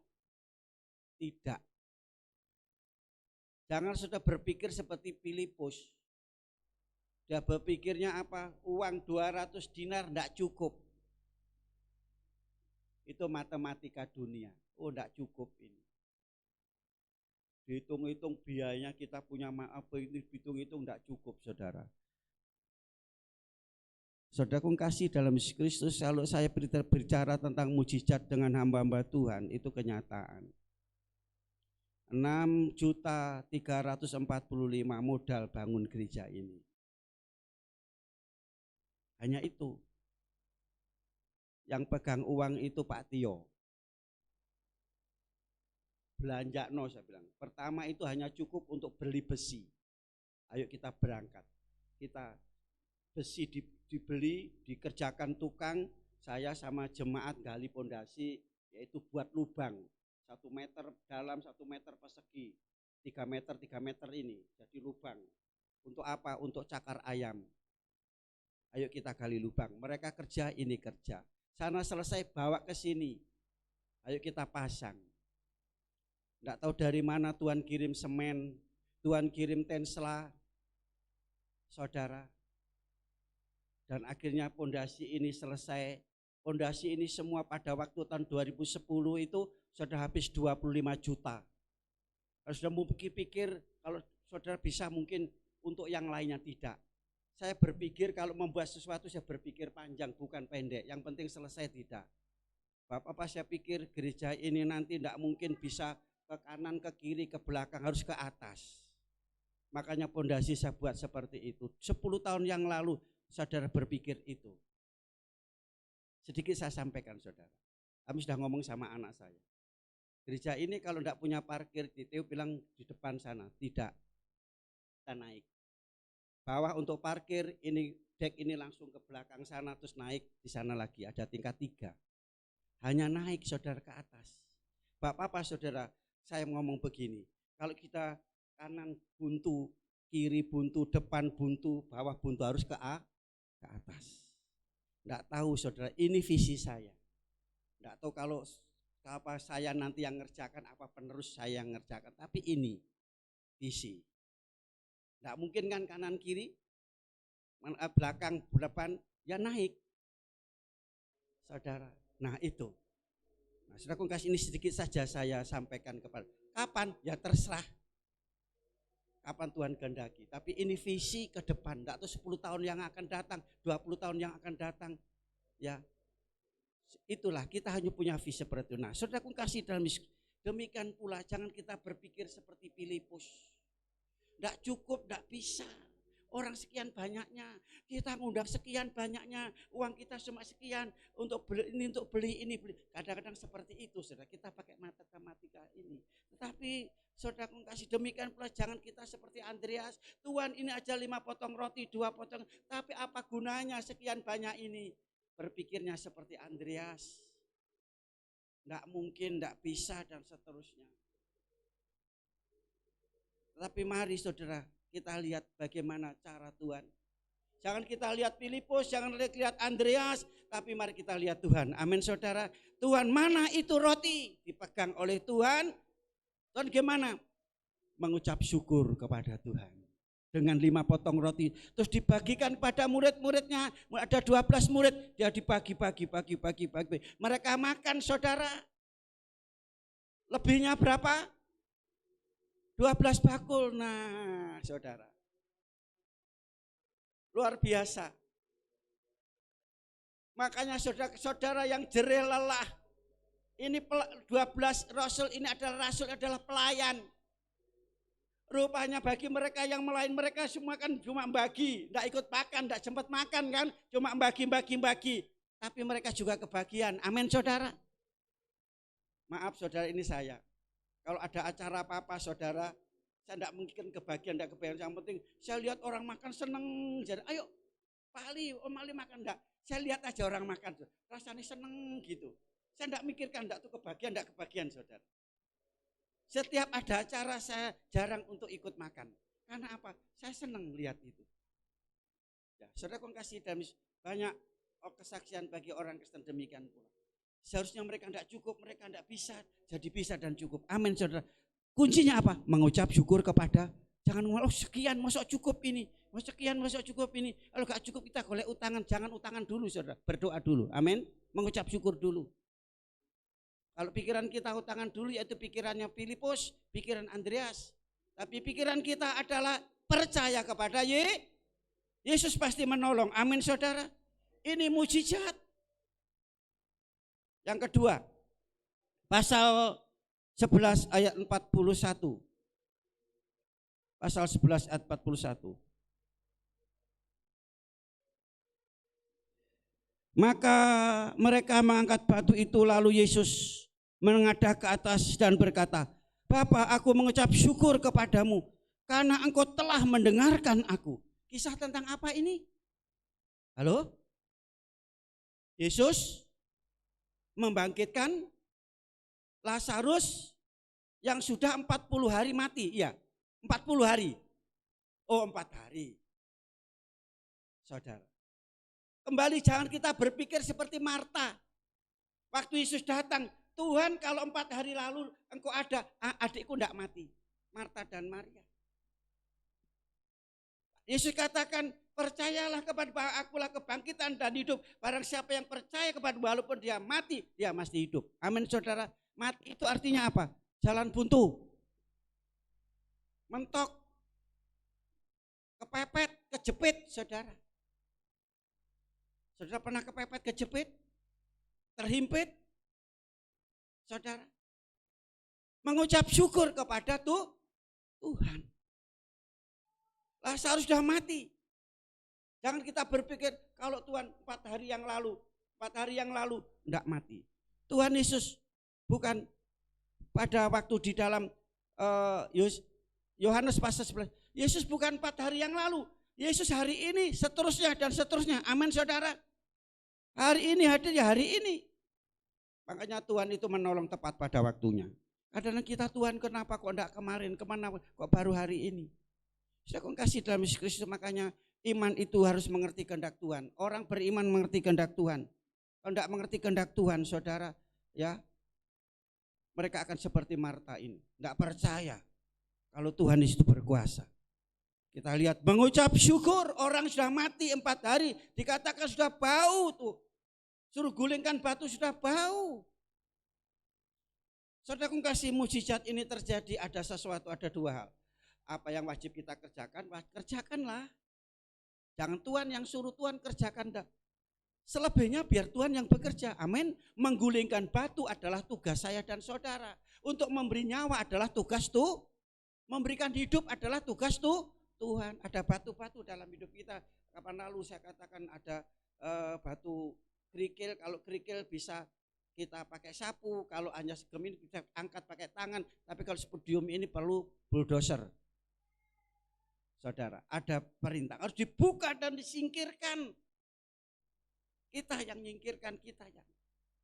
tidak. Jangan sudah berpikir seperti Filipus. Dia berpikirnya apa? Uang 200 dinar tidak cukup. Itu matematika dunia. Oh, tidak cukup ini. Dihitung-hitung biayanya kita punya ini, hitung-hitung tidak cukup, saudara. Saudaraku kasih dalam Yesus Kristus, kalau saya berbicara tentang mujizat dengan hamba-hamba Tuhan, itu kenyataan. 6.345 modal bangun gereja ini. Hanya itu. Yang pegang uang itu Pak Tio. Belanja saya bilang. Pertama itu hanya cukup untuk beli besi. Ayo kita berangkat. Kita besi dibeli, dikerjakan tukang, saya sama jemaat gali pondasi, yaitu buat lubang 1 meter dalam, 1 meter persegi, 3 meter ini jadi lubang. Untuk apa? Untuk cakar ayam. Ayo kita gali lubang. Mereka kerja, ini kerja. Sana selesai bawa ke sini. Ayo kita pasang. Enggak tahu dari mana Tuhan kirim semen, Tuhan kirim tensela, saudara. Dan akhirnya pondasi ini selesai. Pondasi ini semua pada waktu tahun 2010 itu sudah habis 25 juta. Kalau sudah mau pikir kalau saudara bisa mungkin untuk yang lainnya tidak. Saya berpikir kalau membuat sesuatu saya berpikir panjang bukan pendek. Yang penting selesai tidak. Bapak saya pikir gereja ini nanti tidak mungkin bisa ke kanan, ke kiri, ke belakang, harus ke atas. Makanya pondasi saya buat seperti itu. 10 tahun yang lalu saudara berpikir itu. Sedikit saya sampaikan saudara. Kami sudah ngomong sama anak saya. Gereja ini kalau tidak punya parkir, Tio bilang di depan sana. Tidak. Kita naik. Bawah untuk parkir, ini dek ini langsung ke belakang sana, terus naik di sana lagi. Ada tingkat 3. Hanya naik saudara ke atas. Bapak saudara, saya ngomong begini. Kalau kita kanan buntu, kiri buntu, depan buntu, bawah buntu, harus ke atas. Enggak tahu saudara, ini visi saya. Enggak tahu kalau apa saya nanti yang ngerjakan, apa penerus saya yang ngerjakan, tapi ini visi. Enggak mungkin kan kanan kiri, belakang depan, ya naik. Saudara, nah itu. Nah, saudara kasih ini sedikit saja saya sampaikan kepada. Kapan? Ya terserah. Kapan Tuhan kehendaki. Tapi ini visi ke depan. Enggak tahu 10 tahun yang akan datang, 20 tahun yang akan datang. Ya, itulah kita hanya punya visi seperti itu. Nah, saudara kasih dalam demikian pula jangan kita berpikir seperti Filipus. Enggak cukup, enggak bisa. Orang sekian banyaknya, kita ngundang sekian banyaknya, uang kita cuma sekian untuk beli ini, beli. Kadang-kadang seperti itu, saudara. Kita pakai matematika ini. Tetapi saudara kasih demikian pula jangan kita seperti Andreas. Tuhan ini aja 5 potong roti, 2 potong. Tapi apa gunanya sekian banyak ini? Berpikirnya seperti Andreas. Enggak mungkin, enggak bisa dan seterusnya. Tetapi mari saudara, kita lihat bagaimana cara Tuhan. Jangan kita lihat Filipus, jangan lihat Andreas, tapi mari kita lihat Tuhan. Amin saudara. Tuhan, mana itu roti? Dipegang oleh Tuhan. Tuhan gimana? Mengucap syukur kepada Tuhan. Dengan 5 potong roti. Terus dibagikan pada murid-muridnya. Ada 12 murid. Dia dibagi. Mereka makan saudara. Lebihnya berapa? 12 bakul. Nah saudara, luar biasa. Makanya saudara-saudara yang jerih lelah, ini 12 rasul ini adalah pelayan. Rupanya bagi mereka yang melain, mereka semua kan cuma bagi, tidak ikut makan, tidak sempat makan kan, cuma bagi. Tapi mereka juga kebagian. Amin saudara. Maaf saudara, ini saya. Kalau ada acara apa-apa saudara, saya tidak mungkin kebagian, tidak kebagian. Yang penting saya lihat orang makan seneng. Jadi ayo Pak Ali, Om Ali makan enggak? Saya lihat aja orang makan, rasanya seneng gitu. Saya tidak mikirkan, tidak tuh tidak kebagian saudara. Setiap ada acara saya jarang untuk ikut makan. Karena apa? Saya senang lihat itu. Ya, saudara kasih dan banyak kesaksian bagi orang Kristen demikian pula. Seharusnya mereka tidak cukup, mereka tidak bisa, jadi bisa dan cukup. Amin saudara. Kuncinya apa? Mengucap syukur kepada, jangan ngomong, oh sekian masuk cukup ini, oh sekian masuk cukup ini. Kalau gak cukup kita golek utangan, jangan utangan dulu saudara, berdoa dulu. Amin. Mengucap syukur dulu. Kalau pikiran kita utangan dulu, yaitu pikirannya Filipus, pikiran Andreas. Tapi pikiran kita adalah percaya kepada Yesus pasti menolong. Amin saudara. Ini mujizat. Yang kedua, pasal 11 ayat 41. Pasal 11 ayat 41. Maka mereka mengangkat batu itu, lalu Yesus menengadah ke atas dan berkata, Bapa, aku mengucap syukur kepadamu karena engkau telah mendengarkan aku. Kisah tentang apa ini? Halo? Yesus membangkitkan Lazarus yang sudah 40 hari mati. Iya, 40 hari. Oh, 4 hari. Saudara. Kembali jangan kita berpikir seperti Marta. Waktu Yesus datang, Tuhan kalau 4 hari lalu engkau ada, adikku tidak mati. Marta dan Maria. Yesus katakan, percayalah kepada akulah kebangkitan dan hidup. Barang siapa yang percaya kepada walaupun dia mati, dia masih hidup. Amin saudara. Mati itu artinya apa? Jalan buntu. Mentok. Kepepet, kejepit saudara. Saudara pernah kepepet, kejepit, terhimpit? Saudara, mengucap syukur kepada Tuhan. Lazarus sudah mati. Jangan kita berpikir kalau Tuhan 4 hari yang lalu enggak mati. Tuhan Yesus bukan pada waktu di dalam Yohanes pasal 11. Yesus bukan 4 hari yang lalu. Yesus hari ini, seterusnya dan seterusnya. Amin saudara. Hari ini hadir ya hari ini. Makanya Tuhan itu menolong tepat pada waktunya. Kadang kita Tuhan kenapa kok enggak kemarin, kemana kok baru hari ini. Saya kasih dalam Yesus Kristus, makanya iman itu harus mengerti kehendak Tuhan. Orang beriman mengerti kehendak Tuhan. Kalau enggak mengerti kehendak Tuhan saudara, ya mereka akan seperti Marta ini. Enggak percaya kalau Tuhan itu berkuasa. Kita lihat mengucap syukur, orang sudah mati 4 hari, dikatakan sudah bau tuh. Suruh gulingkan batu sudah bau. Saudara kasih mujizat ini terjadi ada sesuatu, ada 2 hal. Apa yang wajib kita kerjakan, kerjakanlah. Jangan Tuhan yang suruh, Tuhan kerjakan dah. Selebihnya biar Tuhan yang bekerja. Amin. Menggulingkan batu adalah tugas saya dan saudara. Untuk memberi nyawa adalah tugas memberikan hidup adalah tugas Tuhan. Ada batu-batu dalam hidup kita. Kapan lalu saya katakan ada batu kerikil. Kalau kerikil bisa kita pakai sapu. Kalau hanya segem ini bisa angkat pakai tangan. Tapi kalau spodium ini perlu bulldozer. Saudara, ada perintah harus dibuka dan disingkirkan. Kita yang menyingkirkan, kita yang.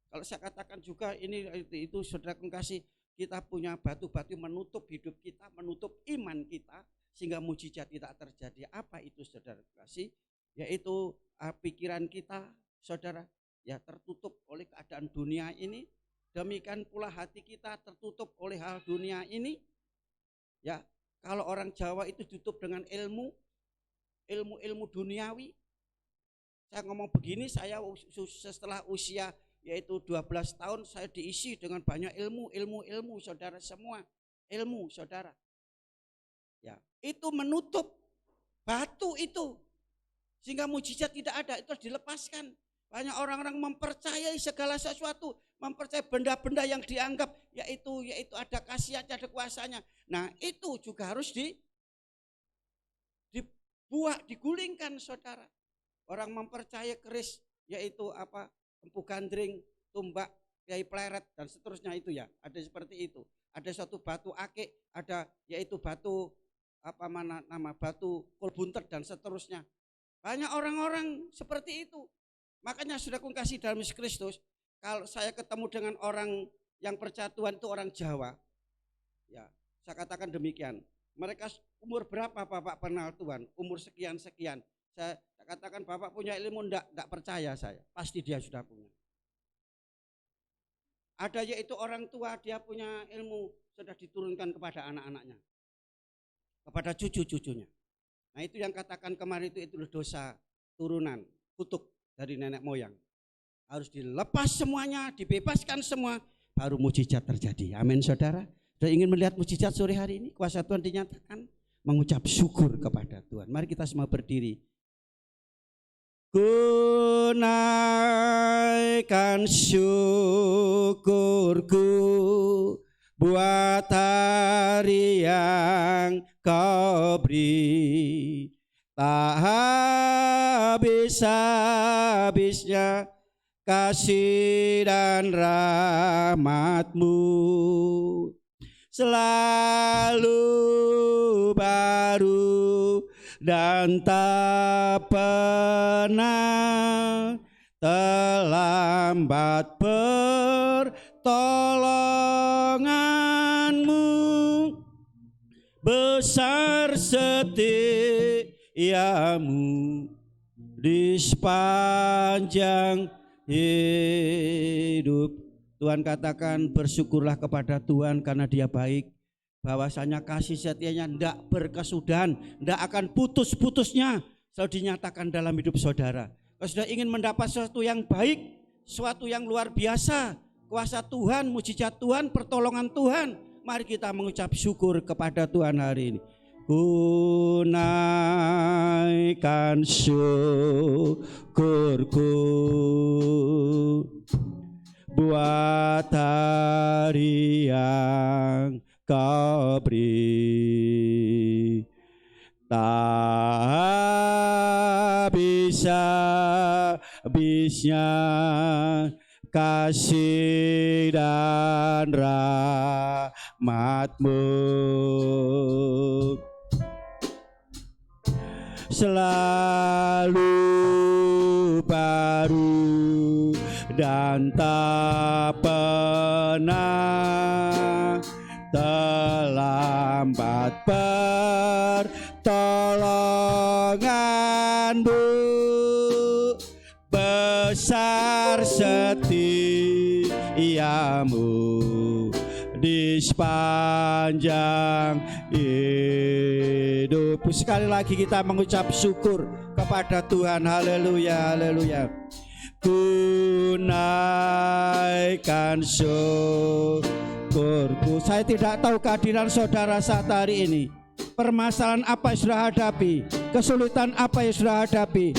Kalau saya katakan juga ini itu saudara kasih, kita punya batu-batu menutup hidup kita, menutup iman kita sehingga mujizat tidak terjadi. Apa itu saudara kasih? Yaitu pikiran kita saudara ya tertutup oleh keadaan dunia ini. Demikian pula hati kita tertutup oleh hal dunia ini. Ya, kalau orang Jawa itu tutup dengan ilmu duniawi. Saya ngomong begini, saya setelah usia yaitu 12 tahun saya diisi dengan banyak ilmu saudara semua. Ilmu saudara. Ya, itu menutup batu itu. Sehingga mujizat tidak ada, itu harus dilepaskan. Banyak orang-orang mempercayai segala sesuatu. mempercayai benda-benda yang dianggap yaitu ada khasiatnya, ada kuasanya. Nah, itu juga harus dibuat, digulingkan, saudara. Orang mempercayai keris, yaitu apa? Empu gandring, tumbak, kiai pleret, dan seterusnya itu ya. Ada seperti itu. Ada suatu batu akik, ada yaitu batu batu kolbuntet dan seterusnya. Banyak orang-orang seperti itu. Makanya sudah kasih dalam Yesus Kristus, kalau saya ketemu dengan orang yang percaya Tuhan itu orang Jawa, ya saya katakan demikian. Mereka umur berapa Bapak kenal Tuhan? Umur sekian-sekian. Saya katakan Bapak punya ilmu, enggak percaya saya. Pasti dia sudah punya. Ada yaitu orang tua, dia punya ilmu, sudah diturunkan kepada anak-anaknya, kepada cucu-cucunya. Nah itu yang katakan kemarin itu dosa turunan, kutuk dari nenek moyang. Harus dilepas semuanya, dibebaskan semua, baru mujizat terjadi. Amin saudara. Sudah ingin melihat mujizat sore hari ini, kuasa Tuhan dinyatakan, mengucap syukur kepada Tuhan. Mari kita semua berdiri. Ku naikkan syukurku buat hari yang kau beri, tak habis-habisnya kasih dan rahmat-Mu, selalu baru dan tak pernah terlambat pertolongan-Mu, besar setiamu di sepanjang hidup. Tuhan katakan bersyukurlah kepada Tuhan karena Dia baik. Bahwasanya kasih setianya tidak berkesudahan, tidak akan putus-putusnya, selalu dinyatakan dalam hidup saudara. Kalau sudah ingin mendapat sesuatu yang baik, sesuatu yang luar biasa, kuasa Tuhan, mujizat Tuhan, pertolongan Tuhan, mari kita mengucap syukur kepada Tuhan hari ini. Ku naikkan syukurku buat hari yang Kau beri, tak habis-habisnya kasih dan rahmat-Mu, selalu baru dan tak pernah terlambat pertolongan-Mu, besar setiamu di sepanjang hidup. Sekali lagi kita mengucap syukur kepada Tuhan. Haleluya, haleluya. Ku naikkan syukurku. Saya tidak tahu kehadiran saudara saat hari ini. Permasalahan apa yang sudah hadapi, kesulitan apa yang sudah hadapi.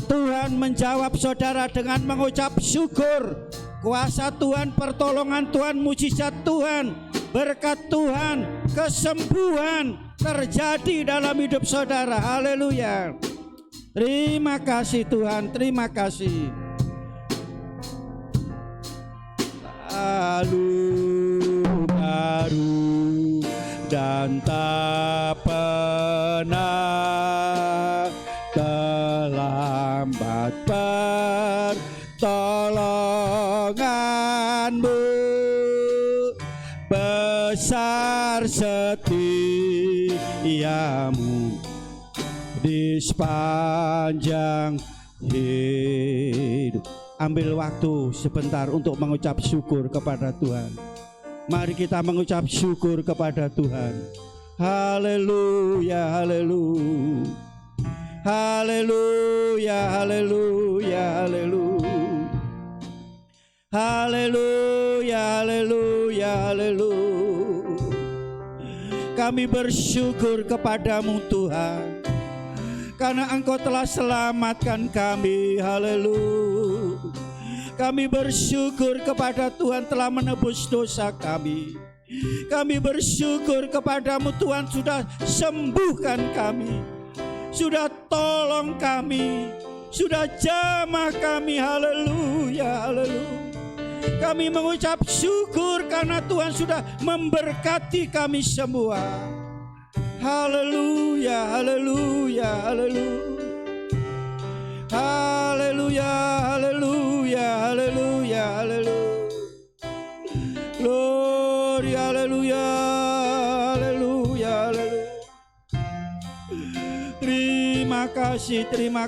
Tuhan menjawab saudara dengan mengucap syukur. Kuasa Tuhan, pertolongan Tuhan, mujizat Tuhan, berkat Tuhan, kesembuhan terjadi dalam hidup saudara. Haleluya. Terima kasih Tuhan, terima kasih. Lalu baru dan tak pernah terlambat pertolongan-Mu, besar setiamu di sepanjang hidup. Ambil waktu sebentar untuk mengucap syukur kepada Tuhan. Mari kita mengucap syukur kepada Tuhan. Haleluya, haleluya. Haleluya, haleluya, haleluya. Haleluya, haleluya, haleluya. Kami bersyukur kepadamu Tuhan, karena Engkau telah selamatkan kami. Haleluya. Kami bersyukur kepada Tuhan telah menebus dosa kami. Kami bersyukur kepadamu Tuhan sudah sembuhkan kami, sudah tolong kami, sudah jamah kami. Haleluya, haleluya. Kami mengucap syukur karena Tuhan sudah memberkati kami semua. Haleluya, haleluya, haleluya. Haleluya, haleluya, haleluya, haleluya. Glory, haleluya, haleluya, haleluya. Terima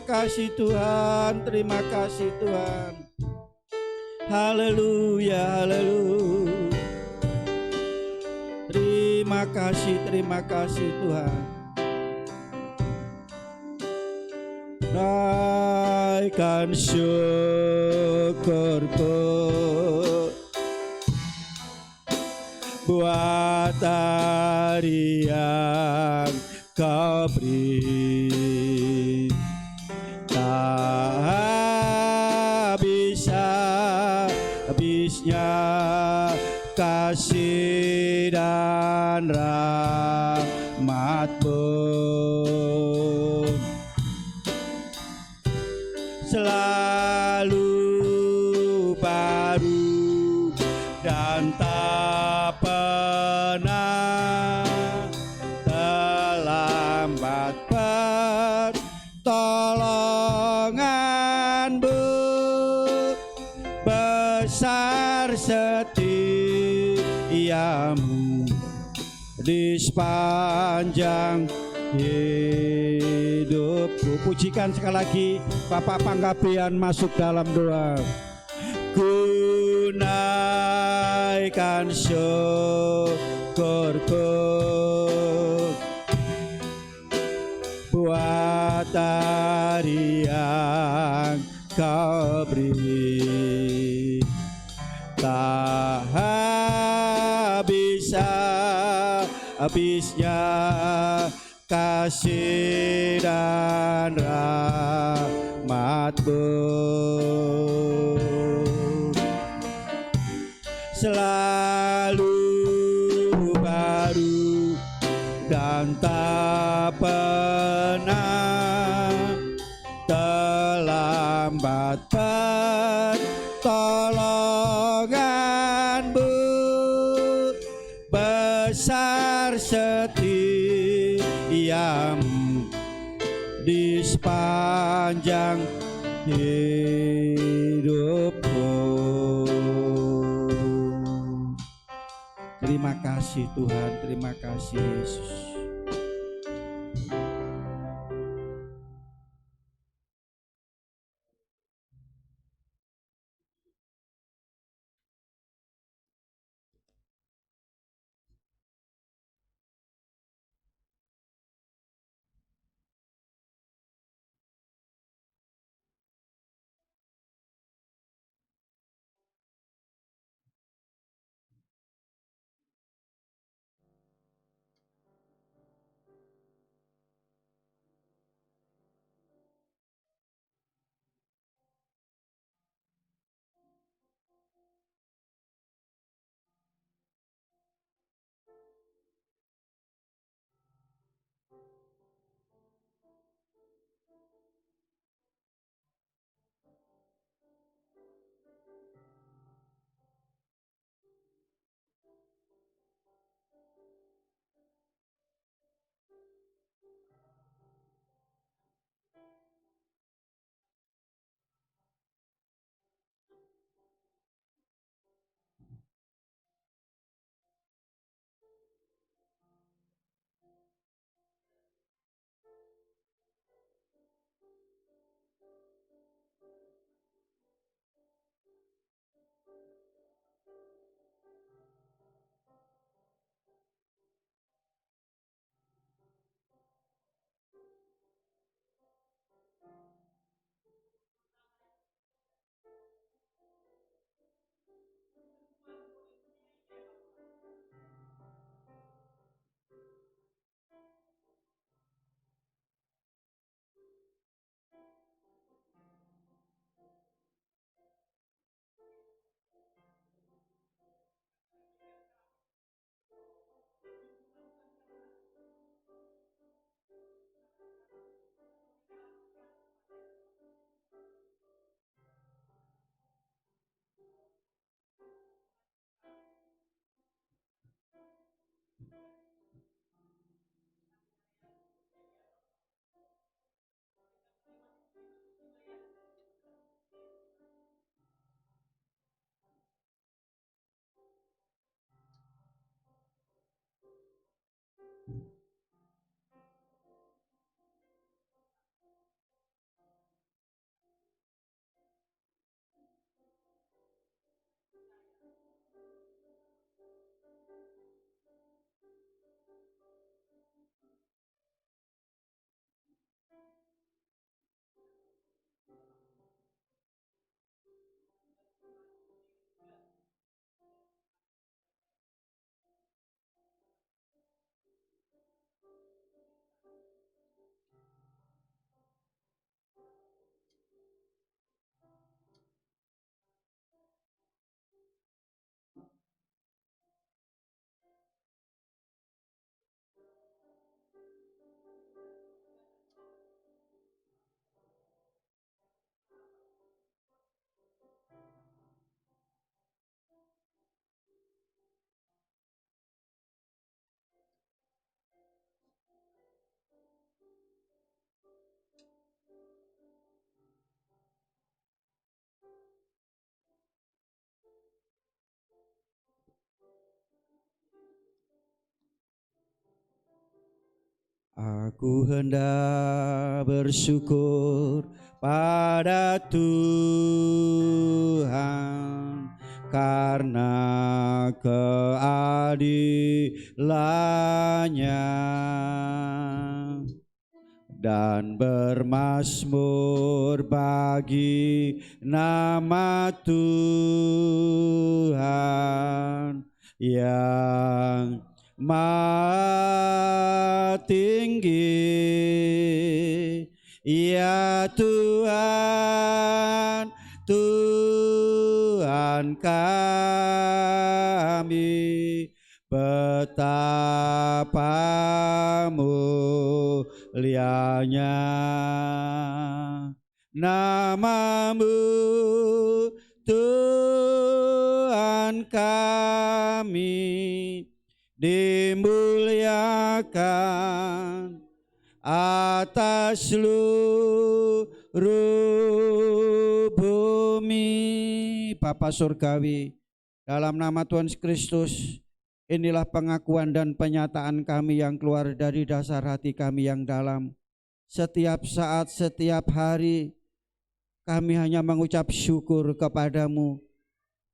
kasih Tuhan, terima kasih Tuhan. Haleluya, haleluya. Terima kasih Tuhan. Naikkan syukurku buat hari yang kau beri. Tak bisa habisnya kasih dan rahmat-Mu. Selalu baru dan tak pernah terlambat pertolongan-Mu. Besar setiamu di sepanjang hidupku. Pujikan sekali lagi, Bapak Panggabean masuk dalam doa. Ku naikkan syukurku buat hari yang kau beri. Tak bisa habisnya kasih dan rahmat-Mu. Selalu baru dan tak pernah terlambat pertolongan-Mu. Besar setiamu di sepanjang hidupku. Terima kasih Tuhan, terima kasih Yesus. Aku hendak bersyukur pada Tuhan karena keadilannya dan bermazmur bagi nama Tuhan yang Maha Tinggi. Ya Tuhan, Tuhan kami, betapa mulianya nama-Mu, Tuhan kami, dimuliakan atas seluruh bumi. Bapa Surgawi, dalam nama Tuhan Yesus Kristus, inilah pengakuan dan penyataan kami yang keluar dari dasar hati kami yang dalam. Setiap saat, setiap hari, kami hanya mengucap syukur kepadamu,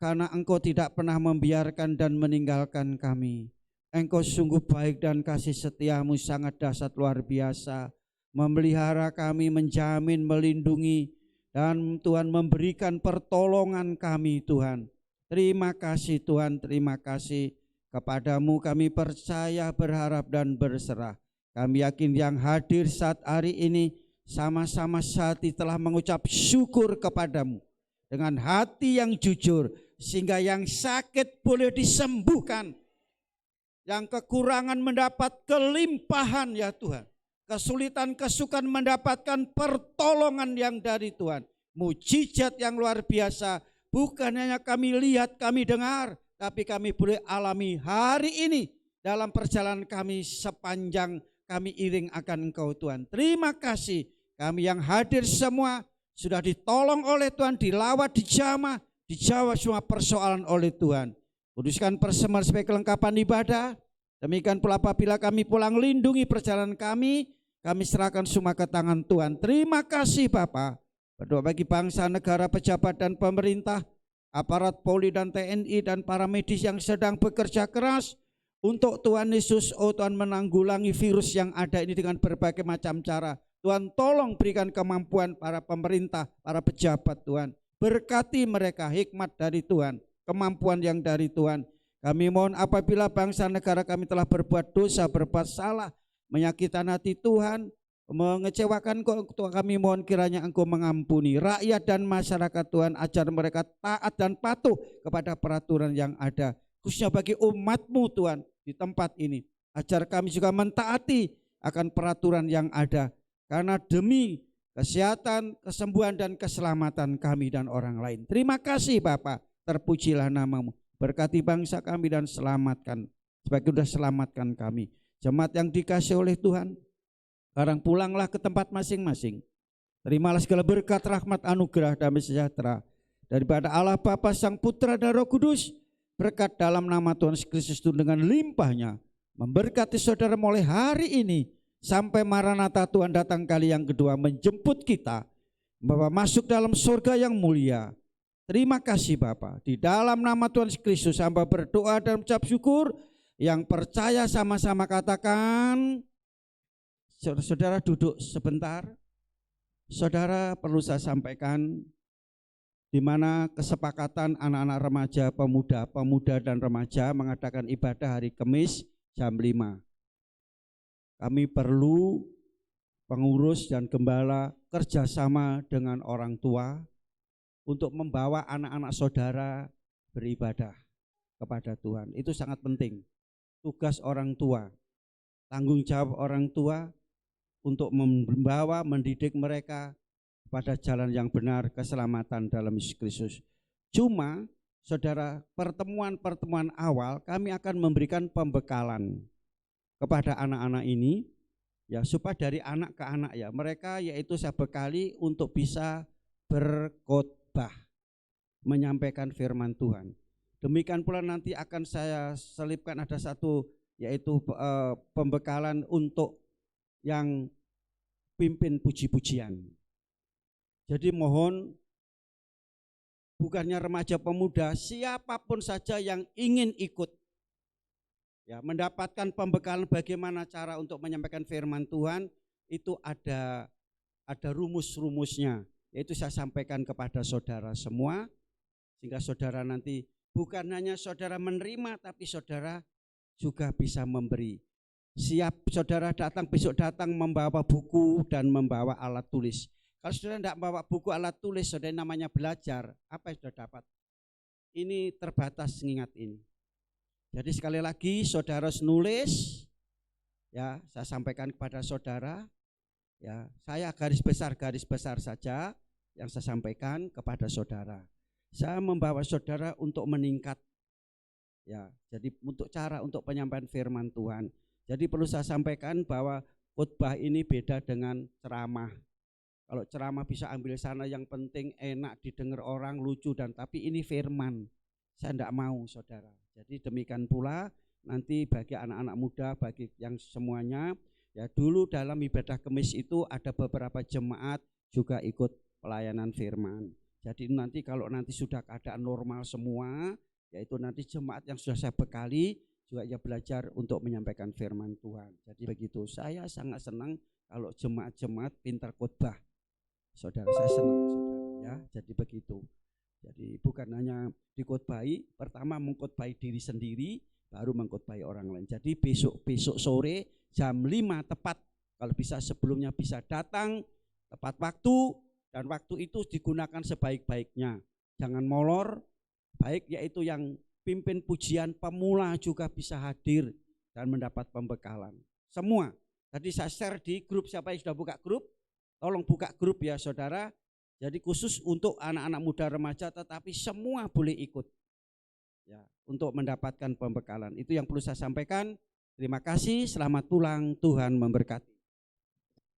karena Engkau tidak pernah membiarkan dan meninggalkan kami. Engkau sungguh baik dan kasih setiamu sangat dahsyat luar biasa, memelihara kami, menjamin, melindungi, dan Tuhan memberikan pertolongan kami Tuhan. Terima kasih Tuhan, terima kasih. Kepadamu kami percaya, berharap dan berserah. Kami yakin yang hadir saat hari ini sama-sama hati telah mengucap syukur kepadamu dengan hati yang jujur, sehingga yang sakit boleh disembuhkan, yang kekurangan mendapat kelimpahan ya Tuhan, kesulitan kesukaan mendapatkan pertolongan yang dari Tuhan. Mujizat yang luar biasa, bukan hanya kami lihat, kami dengar, tapi kami boleh alami hari ini dalam perjalanan kami sepanjang kami iring akan Engkau Tuhan. Terima kasih, kami yang hadir semua sudah ditolong oleh Tuhan, dilawat, dijamah, dijawab semua persoalan oleh Tuhan. Kuduskan persembahan sebagai kelengkapan ibadah. Demikian pula apabila kami pulang, lindungi perjalanan kami serahkan semua ke tangan Tuhan. Terima kasih Bapa. Berdoa bagi bangsa, negara, pejabat dan pemerintah, aparat Polri dan TNI dan para medis yang sedang bekerja keras untuk Tuhan Yesus, oh Tuhan, menanggulangi virus yang ada ini dengan berbagai macam cara. Tuhan tolong berikan kemampuan para pemerintah, para pejabat Tuhan. Berkati mereka hikmat dari Tuhan, kemampuan yang dari Tuhan. Kami mohon apabila bangsa negara kami telah berbuat dosa, berbuat salah, menyakitkan hati Tuhan, mengecewakan Tuhan, kami mohon kiranya Engkau mengampuni rakyat dan masyarakat Tuhan, ajar mereka taat dan patuh kepada peraturan yang ada, khususnya bagi umat-Mu Tuhan di tempat ini. Ajar kami juga mentaati akan peraturan yang ada, karena demi kesehatan, kesembuhan dan keselamatan kami dan orang lain. Terima kasih Bapa, terpujilah nama-Mu. Berkati bangsa kami dan selamatkan, sebagai sudah selamatkan kami. Jemaat yang dikasihi oleh Tuhan, sekarang pulanglah ke tempat masing-masing. Terimalah segala berkat, rahmat, anugerah, damai sejahtera daripada Allah Bapa, Sang Putra dan Roh Kudus. Berkat dalam nama Tuhan Yesus Kristus itu dengan limpahnya memberkati saudara mulai hari ini sampai Maranatha Tuhan datang kali yang kedua menjemput kita, Bapa, masuk dalam surga yang mulia. Terima kasih Bapa. Di dalam nama Tuhan Yesus Kristus hamba berdoa dan mengucap syukur. Yang percaya sama-sama katakan. Saudara duduk sebentar. Saudara, perlu saya sampaikan di mana kesepakatan anak-anak remaja, pemuda dan remaja mengadakan ibadah hari Kamis jam 5. Kami perlu pengurus dan gembala kerjasama dengan orang tua untuk membawa anak-anak saudara beribadah kepada Tuhan. Itu sangat penting. Tugas orang tua, tanggung jawab orang tua untuk membawa, mendidik mereka pada jalan yang benar, keselamatan dalam Yesus Kristus. Cuma saudara, pertemuan-pertemuan awal kami akan memberikan pembekalan kepada anak-anak ini, ya, supaya dari anak ke anak ya, mereka yaitu saya bekali untuk bisa berkhotbah, menyampaikan firman Tuhan. Demikian pula nanti akan saya selipkan ada satu yaitu pembekalan untuk yang pimpin puji-pujian. Jadi mohon bukannya remaja pemuda, siapapun saja yang ingin ikut ya mendapatkan pembekalan bagaimana cara untuk menyampaikan firman Tuhan, itu ada rumus-rumusnya, yaitu saya sampaikan kepada saudara semua, sehingga saudara nanti bukan hanya saudara menerima, tapi saudara juga bisa memberi. Siap saudara datang, besok datang membawa buku dan membawa alat tulis. Kalau saudara tidak membawa buku alat tulis, saudara namanya belajar, apa yang sudah dapat? Ini terbatas mengingat ini. Jadi sekali lagi saudara nulis, ya saya sampaikan kepada saudara, ya saya garis besar saja yang saya sampaikan kepada saudara. Saya membawa saudara untuk meningkat, ya jadi untuk cara untuk penyampaian firman Tuhan. Jadi perlu saya sampaikan bahwa khotbah ini beda dengan ceramah. Kalau ceramah bisa ambil sana, yang penting enak didengar orang, lucu, dan tapi ini firman. Saya tidak mau saudara. Jadi demikian pula nanti bagi anak-anak muda, bagi yang semuanya, ya dulu dalam ibadah Kemis itu ada beberapa jemaat juga ikut pelayanan firman. Jadi nanti kalau nanti sudah keadaan normal semua, yaitu nanti jemaat yang sudah saya bekali juga ya belajar untuk menyampaikan firman Tuhan. Jadi begitu, saya sangat senang kalau jemaat-jemaat pintar khotbah. Saudara, saya senang saudara ya. Jadi begitu. Jadi bukan hanya dikhotbahi, pertama mengkhotbahi diri sendiri, baru mengkhotbahi orang lain. Jadi besok sore jam 5 tepat, kalau bisa sebelumnya bisa datang tepat waktu, dan waktu itu digunakan sebaik-baiknya. Jangan molor, baik yaitu yang pimpin pujian pemula juga bisa hadir dan mendapat pembekalan. Semua. Tadi saya share di grup, siapa yang sudah buka grup? Tolong buka grup ya saudara. Jadi khusus untuk anak-anak muda remaja, tetapi semua boleh ikut ya untuk mendapatkan pembekalan. Itu yang perlu saya sampaikan. Terima kasih, selamat pulang, Tuhan memberkati.